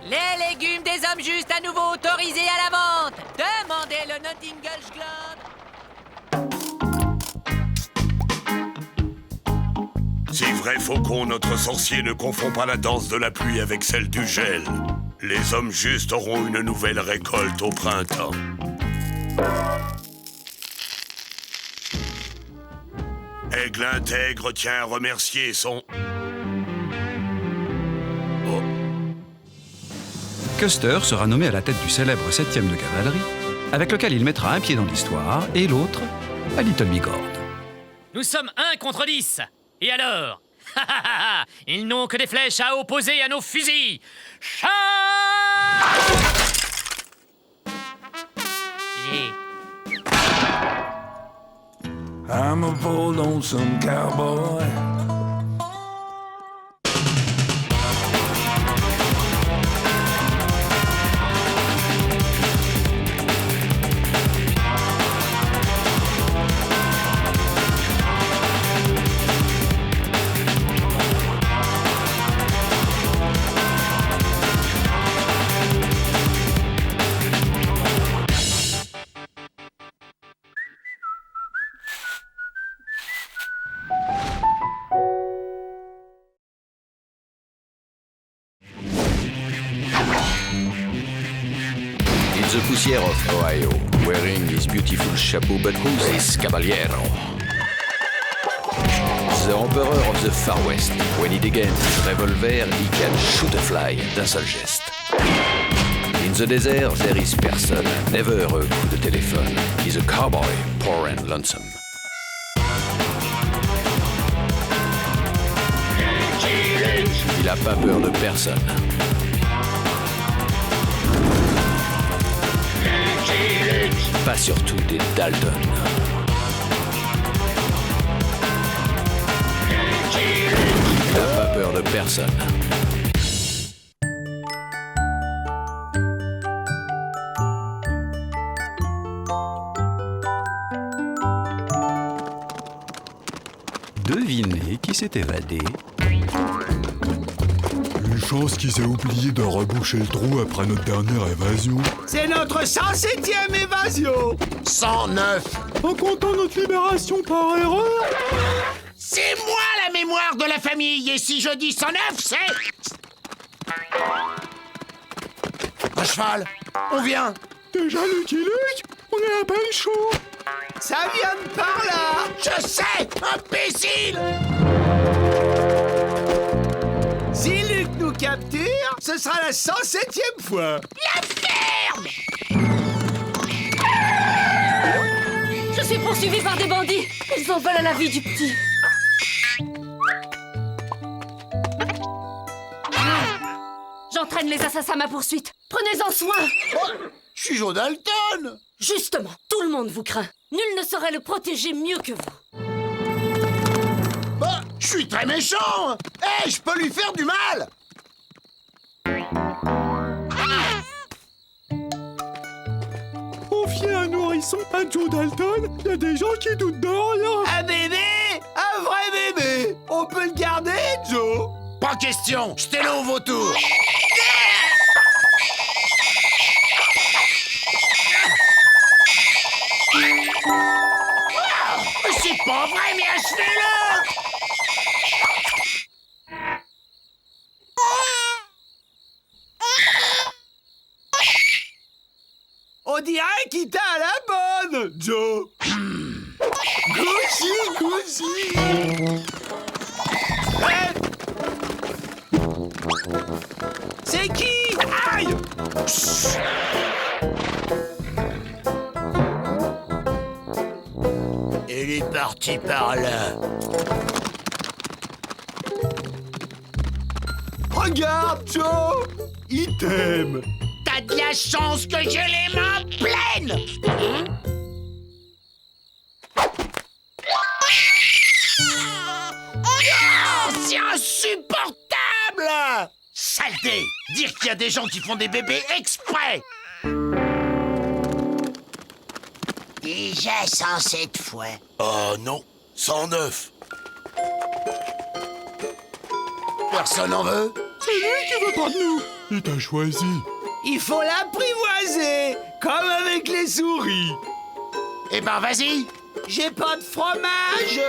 P: Les légumes des hommes justes à nouveau autorisés à la vente. Demandez le Nottingham Globe.
O: Si Vrai Faucon, notre sorcier, ne confond pas la danse de la pluie avec celle du gel, les hommes justes auront une nouvelle récolte au printemps. Aigle intègre tient à remercier son...
N: Custer sera nommé à la tête du célèbre 7e de cavalerie, avec lequel il mettra un pied dans l'histoire et l'autre à Little Bigord.
B: Nous sommes 1 contre 10. Et alors? Ils n'ont que des flèches à opposer à nos fusils. Charge!
Q: I'm a bold lonesome cowboy.
A: The poussière of Ohio, wearing his beautiful chapeau, but who's this caballero? The emperor of the Far West. When he degains his revolver, he can shoot a fly d'un seul geste. In the desert, there is person, never a coup de téléphone. He's a cowboy, poor and lonesome. Il a pas peur de personne. Pas surtout des Dalton. Il n'a pas peur de personne.
N: Devinez qui s'est évadé.
R: Une chance qu'il s'est oublié de reboucher le trou après notre dernière évasion.
E: C'est notre 107e évasion.
D: 109.
R: En comptant notre libération par erreur.
D: C'est moi la mémoire de la famille, et si je dis 109, c'est... Un cheval, on vient.
R: Déjà Lucky Luke, on est à peine chaud.
E: Ça vient de par là.
D: Je sais, imbécile.
E: Si Luc nous capture, ce sera la 107e fois.
D: La ferme.
S: Je suis poursuivi par des bandits. Ils en veulent à la vie du petit. J'entraîne les assassins à ma poursuite. Prenez-en soin.
D: Oh, je suis Joe Dalton.
S: Justement, tout le monde vous craint. Nul ne saurait le protéger mieux que vous.
D: Bah, je suis très méchant. Eh, je peux lui faire du mal.
R: Confier un nourrisson à Joe Dalton, y a des gens qui doutent de rien.
E: Un bébé, un vrai bébé. On peut le garder, Joe?
D: Pas question, jetez-le au vautour. C'est pas vrai, mais achetez-le.
E: On dirait qu'il t'a à la bonne, Joe. Goussi, goussi. C'est qui? Aïe.
D: Il est parti par là.
E: Regarde, Joe. Il t'aime.
D: T'as de la chance que j'ai les mains pleines. Oh, c'est insupportable. Saleté. Dire qu'il y a des gens qui font des bébés exprès. Déjà 107 fois.
O: Oh non, 109.
D: Personne n'en veut?
R: C'est lui qui veut pas de nous. Il t'a choisi.
E: Il faut l'apprivoiser, comme avec les souris.
D: Eh ben, vas-y.
E: J'ai pas de fromage.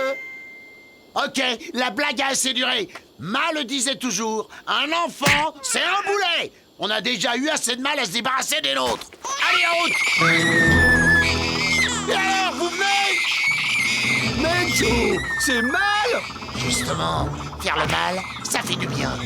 D: Ok, la blague a assez duré. Ma le disait toujours, un enfant, c'est un boulet. On a déjà eu assez de mal à se débarrasser des nôtres. Allez, en route. Et alors, vous venez?
E: Mais Joe, c'est mal.
D: Justement, faire le mal, ça fait du bien.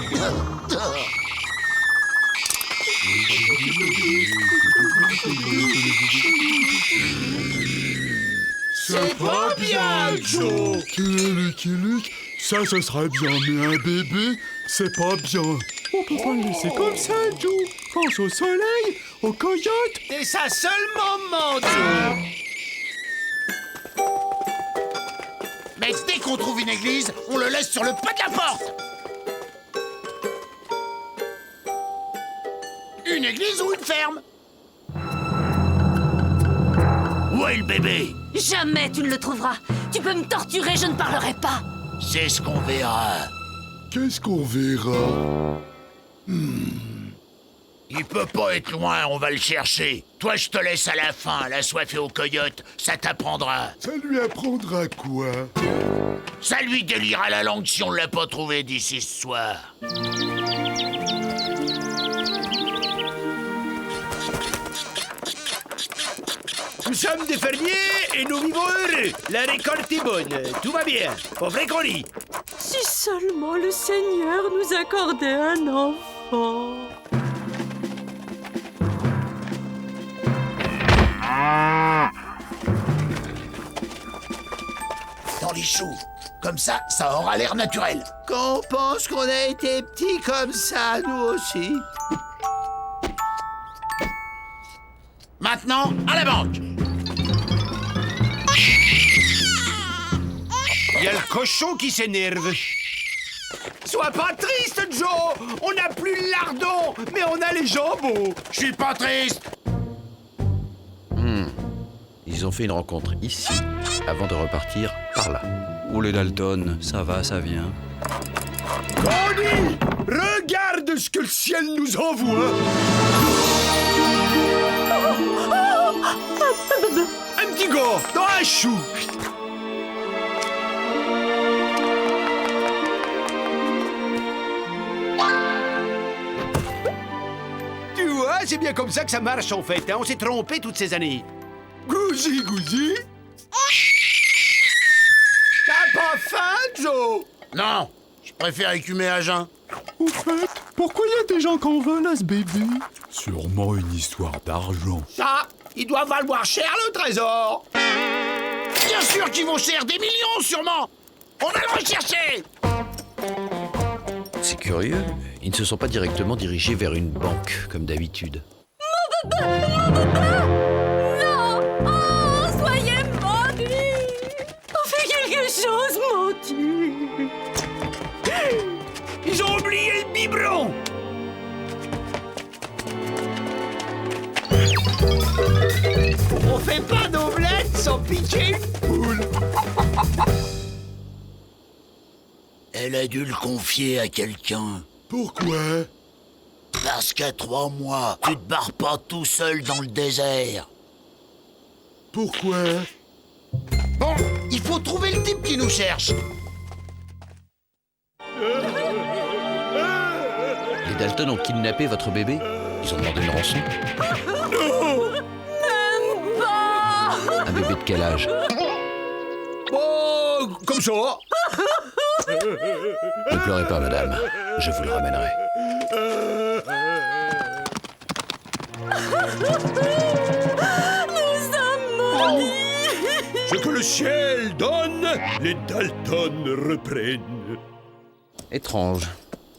E: C'est pas bien, Joe.
R: Lucky Luke, ça serait bien, mais un bébé, c'est pas bien. On peut pas le laisser comme ça, Joe. Pense au soleil, Au coyote.
E: C'est ça seulement, Joe.
D: Mais dès qu'on trouve une église, on le laisse sur le pas de la porte. Une église ou une ferme?
I: Où est le bébé?
S: Jamais tu ne le trouveras. Tu peux me torturer, je ne parlerai pas.
D: C'est ce qu'on verra.
R: Qu'est-ce qu'on verra?
D: Il peut pas être loin, on va le chercher. Toi, je te laisse à la fin, la soif et au coyote, ça t'apprendra.
R: Ça lui apprendra quoi?
D: Ça lui délira la langue si on l'a pas trouvé d'ici ce soir.
E: Nous sommes des fermiers et nous vivons heureux. La récolte est bonne, tout va bien. Au vrai qu'on lit.
S: Si seulement le Seigneur nous accordait un enfant.
D: Dans les choux. Comme ça, ça aura l'air naturel.
E: Qu'on pense qu'on a été petits comme ça, nous aussi.
D: Maintenant, à la banque.
E: Il y a le cochon qui s'énerve. Sois pas triste, Joe. On n'a plus le lardon, mais on a les jambons.
D: Je suis pas triste.
A: Ils ont fait une rencontre ici, avant de repartir par là.
N: Oh les Dalton, ça va, ça vient.
E: Connie, regarde ce que le ciel nous envoie. Un petit gars dans un chou. Tu vois, c'est bien comme ça que ça marche en fait. Hein? On s'est trompé toutes ces années. Gouzi, gouzi. T'as pas faim, Joe?
D: Non, je préfère écumer à jeun.
R: Au fait, pourquoi il y a des gens qu'on vole à ce bébé? Sûrement une histoire d'argent.
E: Ça, il doit valoir cher le trésor.
D: Bien sûr qu'ils vont cher, des millions sûrement. On va le rechercher.
A: C'est curieux, ils ne se sont pas directement dirigés vers une banque, comme d'habitude.
S: Mon bébé! Mon bébé! Non! Oh, soyez maudits! Fais quelque chose, maudit!
E: Ils ont oublié le biberon. On fait pas d'omelette sans piquer une poule.
D: Elle a dû le confier à quelqu'un.
R: Pourquoi?
D: Parce qu'à 3 mois, tu te barres pas tout seul dans le désert.
R: Pourquoi?
D: Bon, il faut trouver le type qui nous cherche.
A: Les Dalton ont kidnappé votre bébé? Ils ont demandé une rançon?
S: Même pas!
A: Un bébé de quel âge?
E: Oh, comme ça.
A: Ne pleurez pas, madame. Je vous le ramènerai.
S: Nous sommes maudits!
E: Ce que le ciel donne, les Dalton reprennent.
A: Étrange.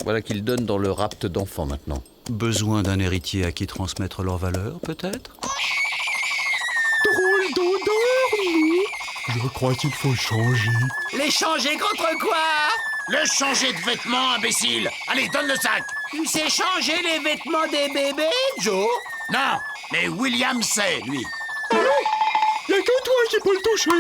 A: Voilà qu'ils donnent dans le rapt d'enfants maintenant.
N: Besoin d'un héritier à qui transmettre leurs valeurs, peut-être?
R: Drôle d'odeur, nous. Je crois qu'il faut changer.
E: Les changer contre quoi?
D: Le changer de vêtements, imbécile. Allez, donne le sac.
E: Tu sais changer les vêtements des bébés, Joe?
D: Non, mais William sait, lui.
R: Ah non, y a que toi qui peux le toucher.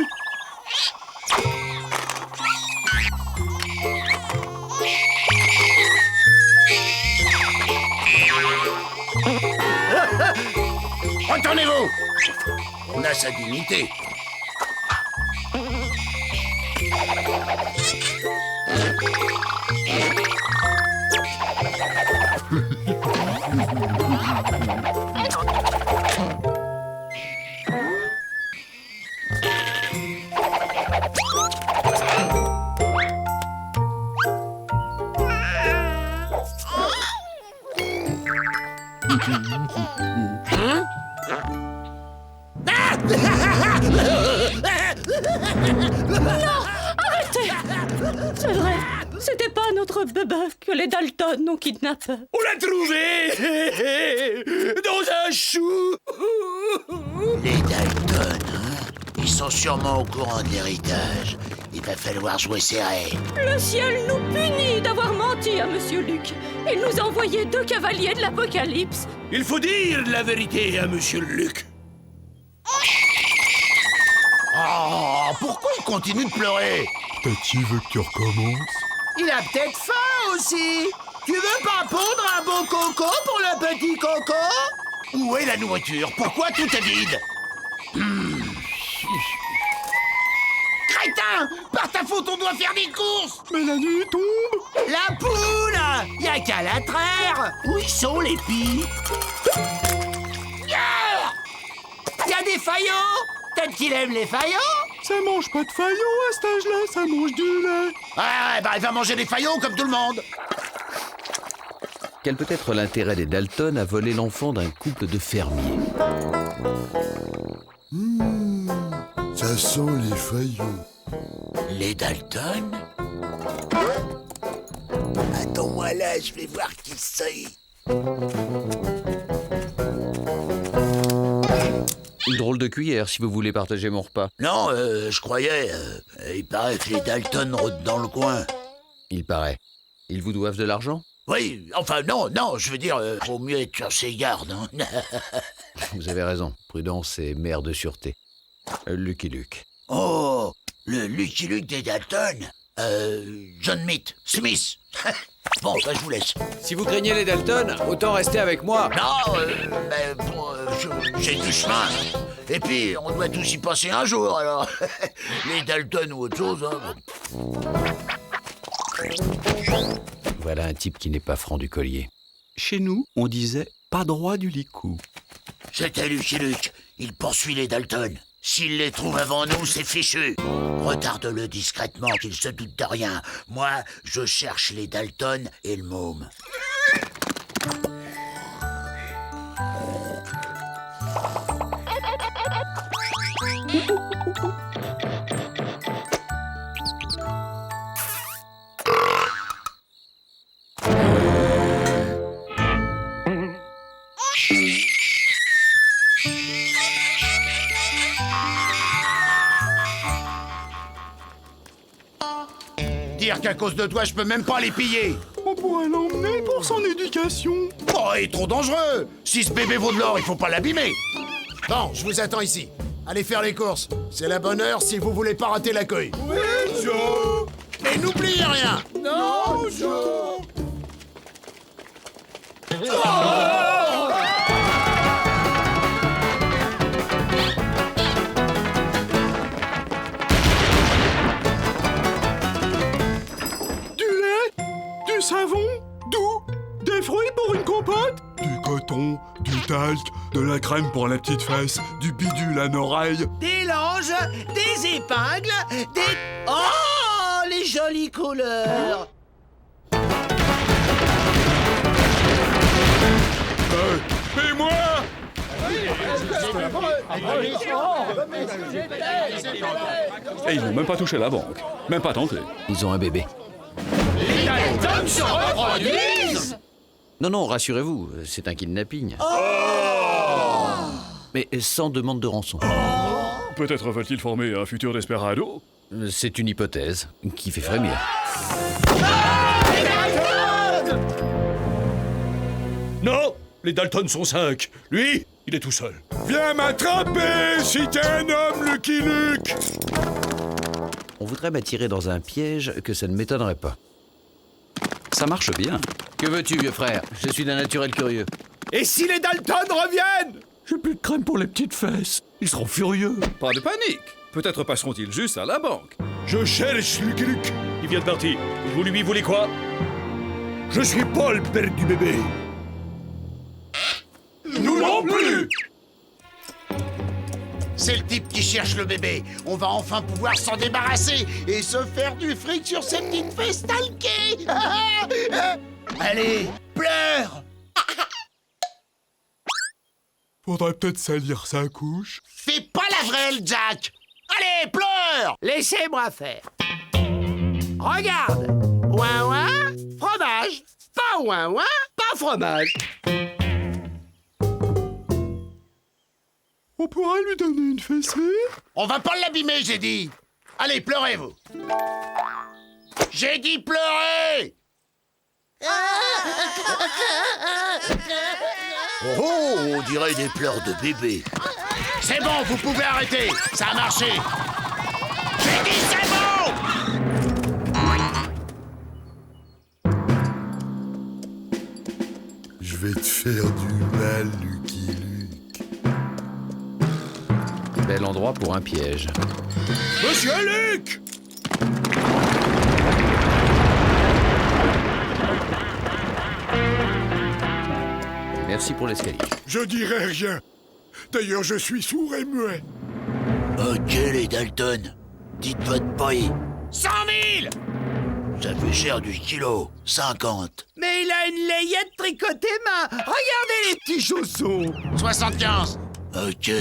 D: Retournez-vous. On a sa dignité.
S: Non! Arrêtez! C'est vrai! C'était pas notre bébé que les Dalton ont kidnappé.
E: On l'a trouvé dans un chou.
D: Les Dalton, hein? Ils sont sûrement au courant de l'héritage. Il va falloir jouer serré.
S: Le ciel nous punit d'avoir menti à Monsieur Luc. Il nous a envoyé 2 cavaliers de l'Apocalypse.
E: Il faut dire la vérité à Monsieur Luc.
D: Oh, pourquoi il continue de pleurer?
R: Tati veut que tu recommences.
D: Il a peut-être faim aussi. Tu veux pas pondre un beau coco pour le petit coco? Où est la nourriture? Pourquoi tout est vide? Crétin! Par ta faute, on doit faire des courses!
R: Mais la nuit tombe!
D: La poule! Y'a qu'à la traire! Où ils sont, les pies? Y'a des faillons? Peut-être qu'il aime les faillons?
R: Ça mange pas de faillons à cet âge-là, ça mange du lait.
D: Ouais, bah il va manger des faillons comme tout le monde.
A: Quel peut être l'intérêt des Dalton à voler l'enfant d'un couple de fermiers?
R: Ça sent les faillons.
D: Les Dalton? Attends-moi là, je vais voir qui c'est.
A: Une drôle de cuillère si vous voulez partager mon repas.
D: Non, je croyais. Il paraît que les Dalton rôdent dans le coin.
A: Il paraît. Ils vous doivent de l'argent?
D: Oui, enfin non, je veux dire, faut mieux être sur ses gardes. Hein.
A: Vous avez raison. Prudence est mère de sûreté. Lucky Luke.
D: Oh, le Lucky Luke des Dalton. John Smith. Bon, bah je vous laisse.
A: Si vous craignez les Dalton, autant rester avec moi.
D: Non, mais bon, j'ai du chemin. Et puis, on doit tous y passer un jour, alors. Les Dalton ou autre chose, hein.
A: Voilà un type qui n'est pas franc du collier.
N: Chez nous, on disait pas droit du licou.
D: C'était Lucky Luke. Il poursuit les Dalton. S'il les trouve avant nous, c'est fichu. Retarde-le discrètement, qu'il se doute de rien. Moi, je cherche les Dalton et le môme. Dire qu'à cause de toi, je peux même pas les piller.
R: On pourrait l'emmener pour son éducation.
D: Oh, il est trop dangereux. Si ce bébé vaut de l'or, il faut pas l'abîmer.
E: Bon, je vous attends ici. Allez faire les courses. C'est la bonne heure si vous voulez pas rater l'accueil.
D: Oui, Joe. Et n'oubliez rien.
E: Non, Joe.
R: Du savon, d'où? Des fruits pour une compote? Du coton, du talc, de la crème pour la petite fesse, du bidule à l'oreille.
D: Des langes, des épingles, des... Oh, les jolies couleurs.
F: Et moi?
N: Et ils n'ont même pas touché la banque. Même pas tenté.
A: Ils ont un bébé.
E: Les Dalton se reproduisent?
A: Non, rassurez-vous, c'est un kidnapping. Mais sans demande de rançon.
F: Peut-être veulent-ils former un futur desperado?
A: C'est une hypothèse qui fait frémir.
E: Non, les Dalton sont 5. Lui, il est tout seul.
F: Viens m'attraper si t'es un homme, Lucky Luke!
A: On voudrait m'attirer dans un piège que ça ne m'étonnerait pas.
N: Ça marche bien.
A: Que veux-tu, vieux frère? Je suis d'un naturel curieux.
E: Et si les Dalton reviennent?
R: J'ai plus de crème pour les petites fesses. Ils seront furieux.
N: Pas de panique. Peut-être passeront-ils juste à la banque.
E: Je cherche Lucky Luke. Il vient de partir. Vous lui voulez quoi? Je suis pas le père du bébé.
R: Nous non plus!
D: C'est le type qui cherche le bébé. On va enfin pouvoir s'en débarrasser et se faire du fric sur cette petite fesse talquée. Allez, pleure!
R: Faudrait peut-être salir sa couche.
D: Fais pas la vrelle, Jack! Allez, pleure!
K: Laissez-moi faire. Regarde,
M: Ouin ouin, fromage. Pas ouin ouin, pas fromage.
R: On pourrait lui donner une fessée?
D: On va pas l'abîmer, j'ai dit. Allez, pleurez, vous. J'ai dit pleurez. Oh, on dirait des pleurs de bébé. C'est bon, vous pouvez arrêter. Ça a marché. J'ai dit c'est bon.
O: Je vais te faire du mal, Lucky Luke.
A: Bel endroit pour un piège.
E: Monsieur Luc!
A: Merci pour l'escalier.
O: Je dirai rien. D'ailleurs, je suis sourd et muet.
D: Ok, les Dalton. Dites votre prix. 100 000. Ça fait cher du kilo. 50.
M: Mais il a une layette tricotée main. Regardez les petits chaussons.
D: 75. Ok,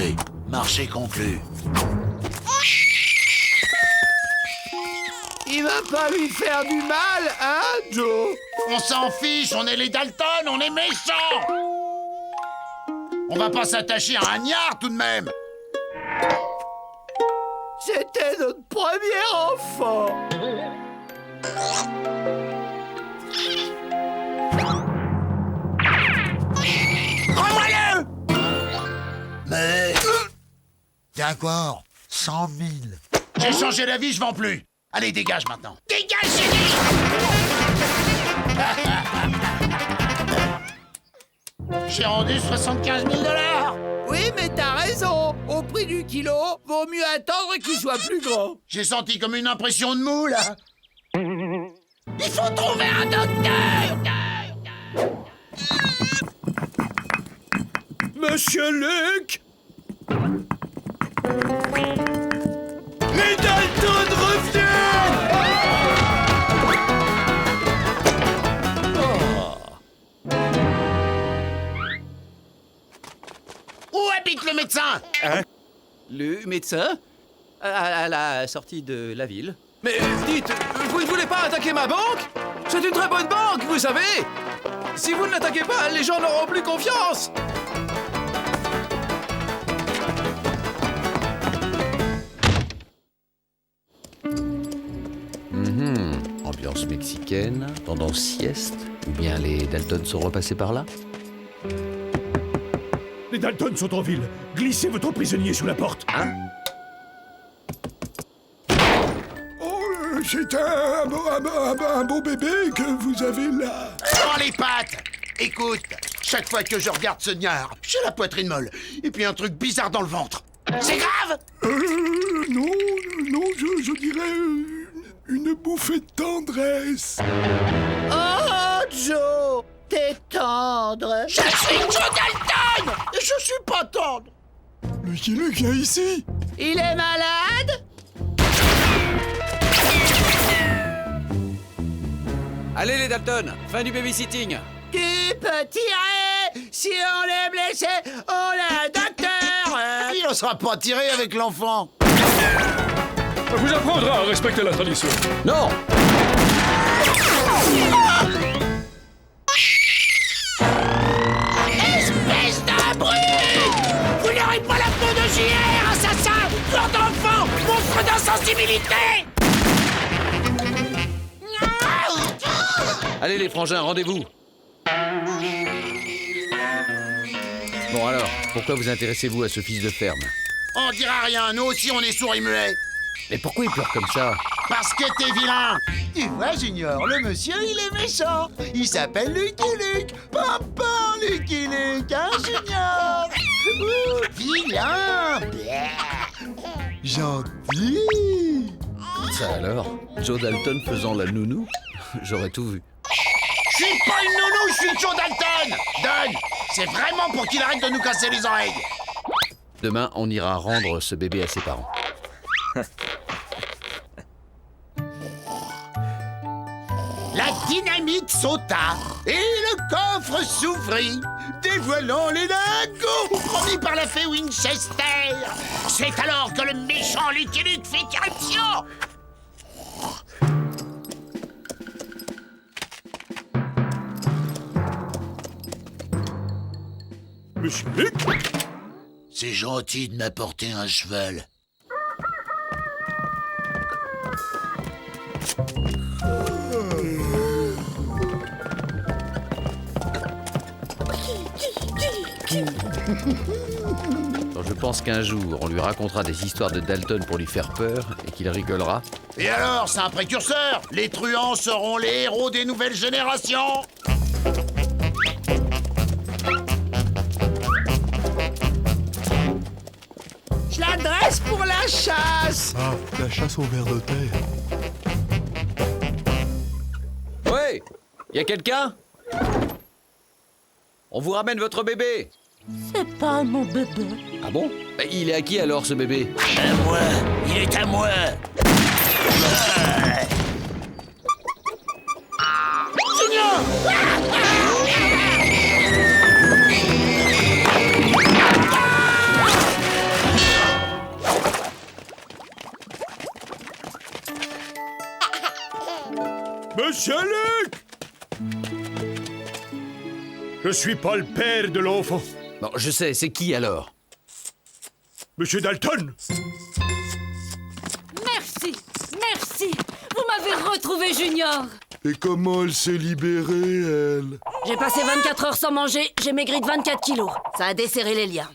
D: marché conclu.
M: Il va pas lui faire du mal, hein, Joe?
D: On s'en fiche, on est les Dalton, on est méchants. On va pas s'attacher à un gnard tout de même.
M: C'était notre premier enfant.
D: Rends-moi-le. Mais... D'accord, 100 000. J'ai changé d'avis, je vends plus. Allez, dégage maintenant. Dégage, j'ai dit. J'ai rendu 75 000 $.
M: Oui, mais t'as raison. Au prix du kilo, vaut mieux attendre qu'il soit plus grand.
D: J'ai senti comme une impression de mou, là. Il faut trouver un docteur.
E: Monsieur Luc! Les Dalton reviennent!
D: Où habite le médecin?
T: Hein? Le médecin? À la sortie de la ville. Mais dites, vous ne voulez pas attaquer ma banque? C'est une très bonne banque, vous savez! Si vous ne l'attaquez pas, les gens n'auront plus confiance!
A: Ambiance mexicaine, tendance sieste, ou bien les Dalton sont repassés par là?
E: Les Dalton sont en ville. Glissez votre prisonnier sous la porte.
A: Hein?
O: Oh, c'est un beau bébé que vous avez là.
D: Dans les pattes. Écoute, chaque fois que je regarde ce gnard, j'ai la poitrine molle. Et puis un truc bizarre dans le ventre. C'est grave?
O: Non, je dirais une bouffée de tendresse.
M: Oh, Joe, t'es tendre.
D: Je suis Joe Dalton. Et je suis pas tendre.
O: Lucky Luke, viens ici.
M: Il est malade?
T: Allez les Dalton, fin du babysitting.
M: Tu peux tirer. Si on est blessé, on a un docteur.
D: Il ne sera pas tiré avec l'enfant.
F: On vous apprendra à respecter la tradition.
A: Non!
D: Espèce d'abruti! Vous n'aurez pas la peau de JR, assassin! Tueur d'enfant! Monstre d'insensibilité!
A: Allez les frangins, rendez-vous! Bon alors, pourquoi vous intéressez-vous à ce fils de ferme?
D: On dira rien, nous aussi on est sourds et muets.
A: Mais pourquoi il pleure comme ça?
D: Parce que t'es vilain!
M: Tu vois, Junior, le monsieur, il est méchant. Il s'appelle Lucky Luke. Papa, Lucky Luke, hein, Junior? Ouh, vilain.
O: Gentil.
A: Ça alors? Joe Dalton faisant la nounou? J'aurais tout vu.
D: Je suis pas une nounou, je suis Joe Dalton! Donne! C'est vraiment pour qu'il arrête de nous casser les oreilles!
A: Demain, on ira rendre ce bébé à ses parents.
D: La dynamite sauta et le coffre s'ouvrit, dévoilant les lingots promis par la fée Winchester. C'est alors que le méchant Lucky Luke fit irruption.
F: Monsieur Luc?
D: C'est gentil de m'apporter un cheval.
A: Alors, je pense qu'un jour, on lui racontera des histoires de Dalton pour lui faire peur et qu'il rigolera.
D: Et alors, c'est un précurseur. Les truands seront les héros des nouvelles générations.
E: Je l'adresse pour la chasse.
R: Ah, la chasse au ver de terre.
A: Ouais! Y a quelqu'un? On vous ramène votre bébé.
S: C'est pas mon bébé.
A: Ah bon? Bah, il est à qui alors, ce bébé?
D: À moi. Il est à moi.
F: Monsieur Luc! Je suis pas le père de l'enfant.
A: Non, je sais, c'est qui alors?
F: Monsieur Dalton!
S: Merci, merci. Vous m'avez retrouvé, Junior.
R: Et comment elle s'est libérée, elle?
S: J'ai passé 24 heures sans manger, j'ai maigri de 24 kilos. Ça a desserré les liens.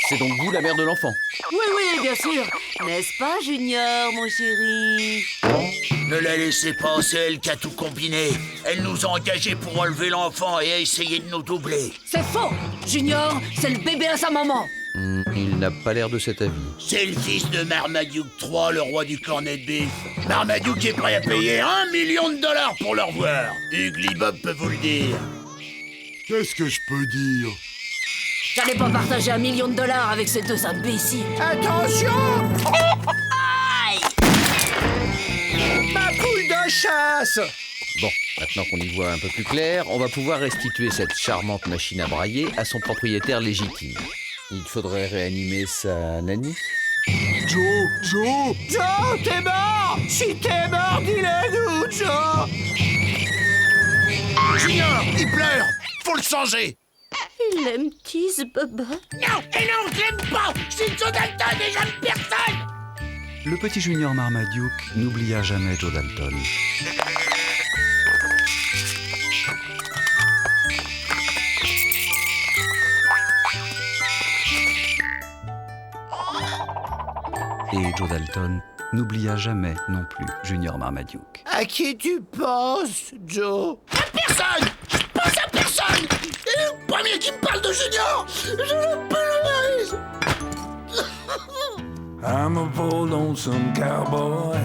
A: C'est donc vous la mère de l'enfant?
S: Oui, oui, bien sûr. N'est-ce pas, Junior, mon chéri?
D: Ne la laissez pas, c'est elle qui a tout combiné. Elle nous a engagés pour enlever l'enfant et a essayé de nous doubler.
S: C'est faux. Junior, c'est le bébé à sa maman.
A: Il n'a pas l'air de cet avis.
D: C'est le fils de Marmaduke III, le roi du cornet de bif. Marmaduke est prêt à payer $1 million pour le revoir. Ugly Bob peut vous le dire.
R: Qu'est-ce que je peux dire?
S: J'allais pas partager $1 million avec ces deux imbéciles.
E: Attention!
S: Aïe!
E: Ma poule de chasse!
A: Bon, maintenant qu'on y voit un peu plus clair, on va pouvoir restituer cette charmante machine à brailler à son propriétaire légitime. Il faudrait réanimer sa nanny.
R: Joe!
E: Joe, t'es mort! Si t'es mort, dis-le-nous, Joe!
D: Junior, il pleure! Faut le changer!
S: Il aime tease, Bubba.
D: Non, et non, je l'aime pas! C'est Joe Dalton et j'aime personne!
N: Le petit Junior Marmaduke n'oublia jamais Joe Dalton. Et Joe Dalton n'oublia jamais non plus Junior Marmaduke.
E: À qui tu penses, Joe?
D: À personne! Je pense à personne! Et le premier qui me parle de Junior, je le pulvérise!
Q: I'm a poor lonesome cowboy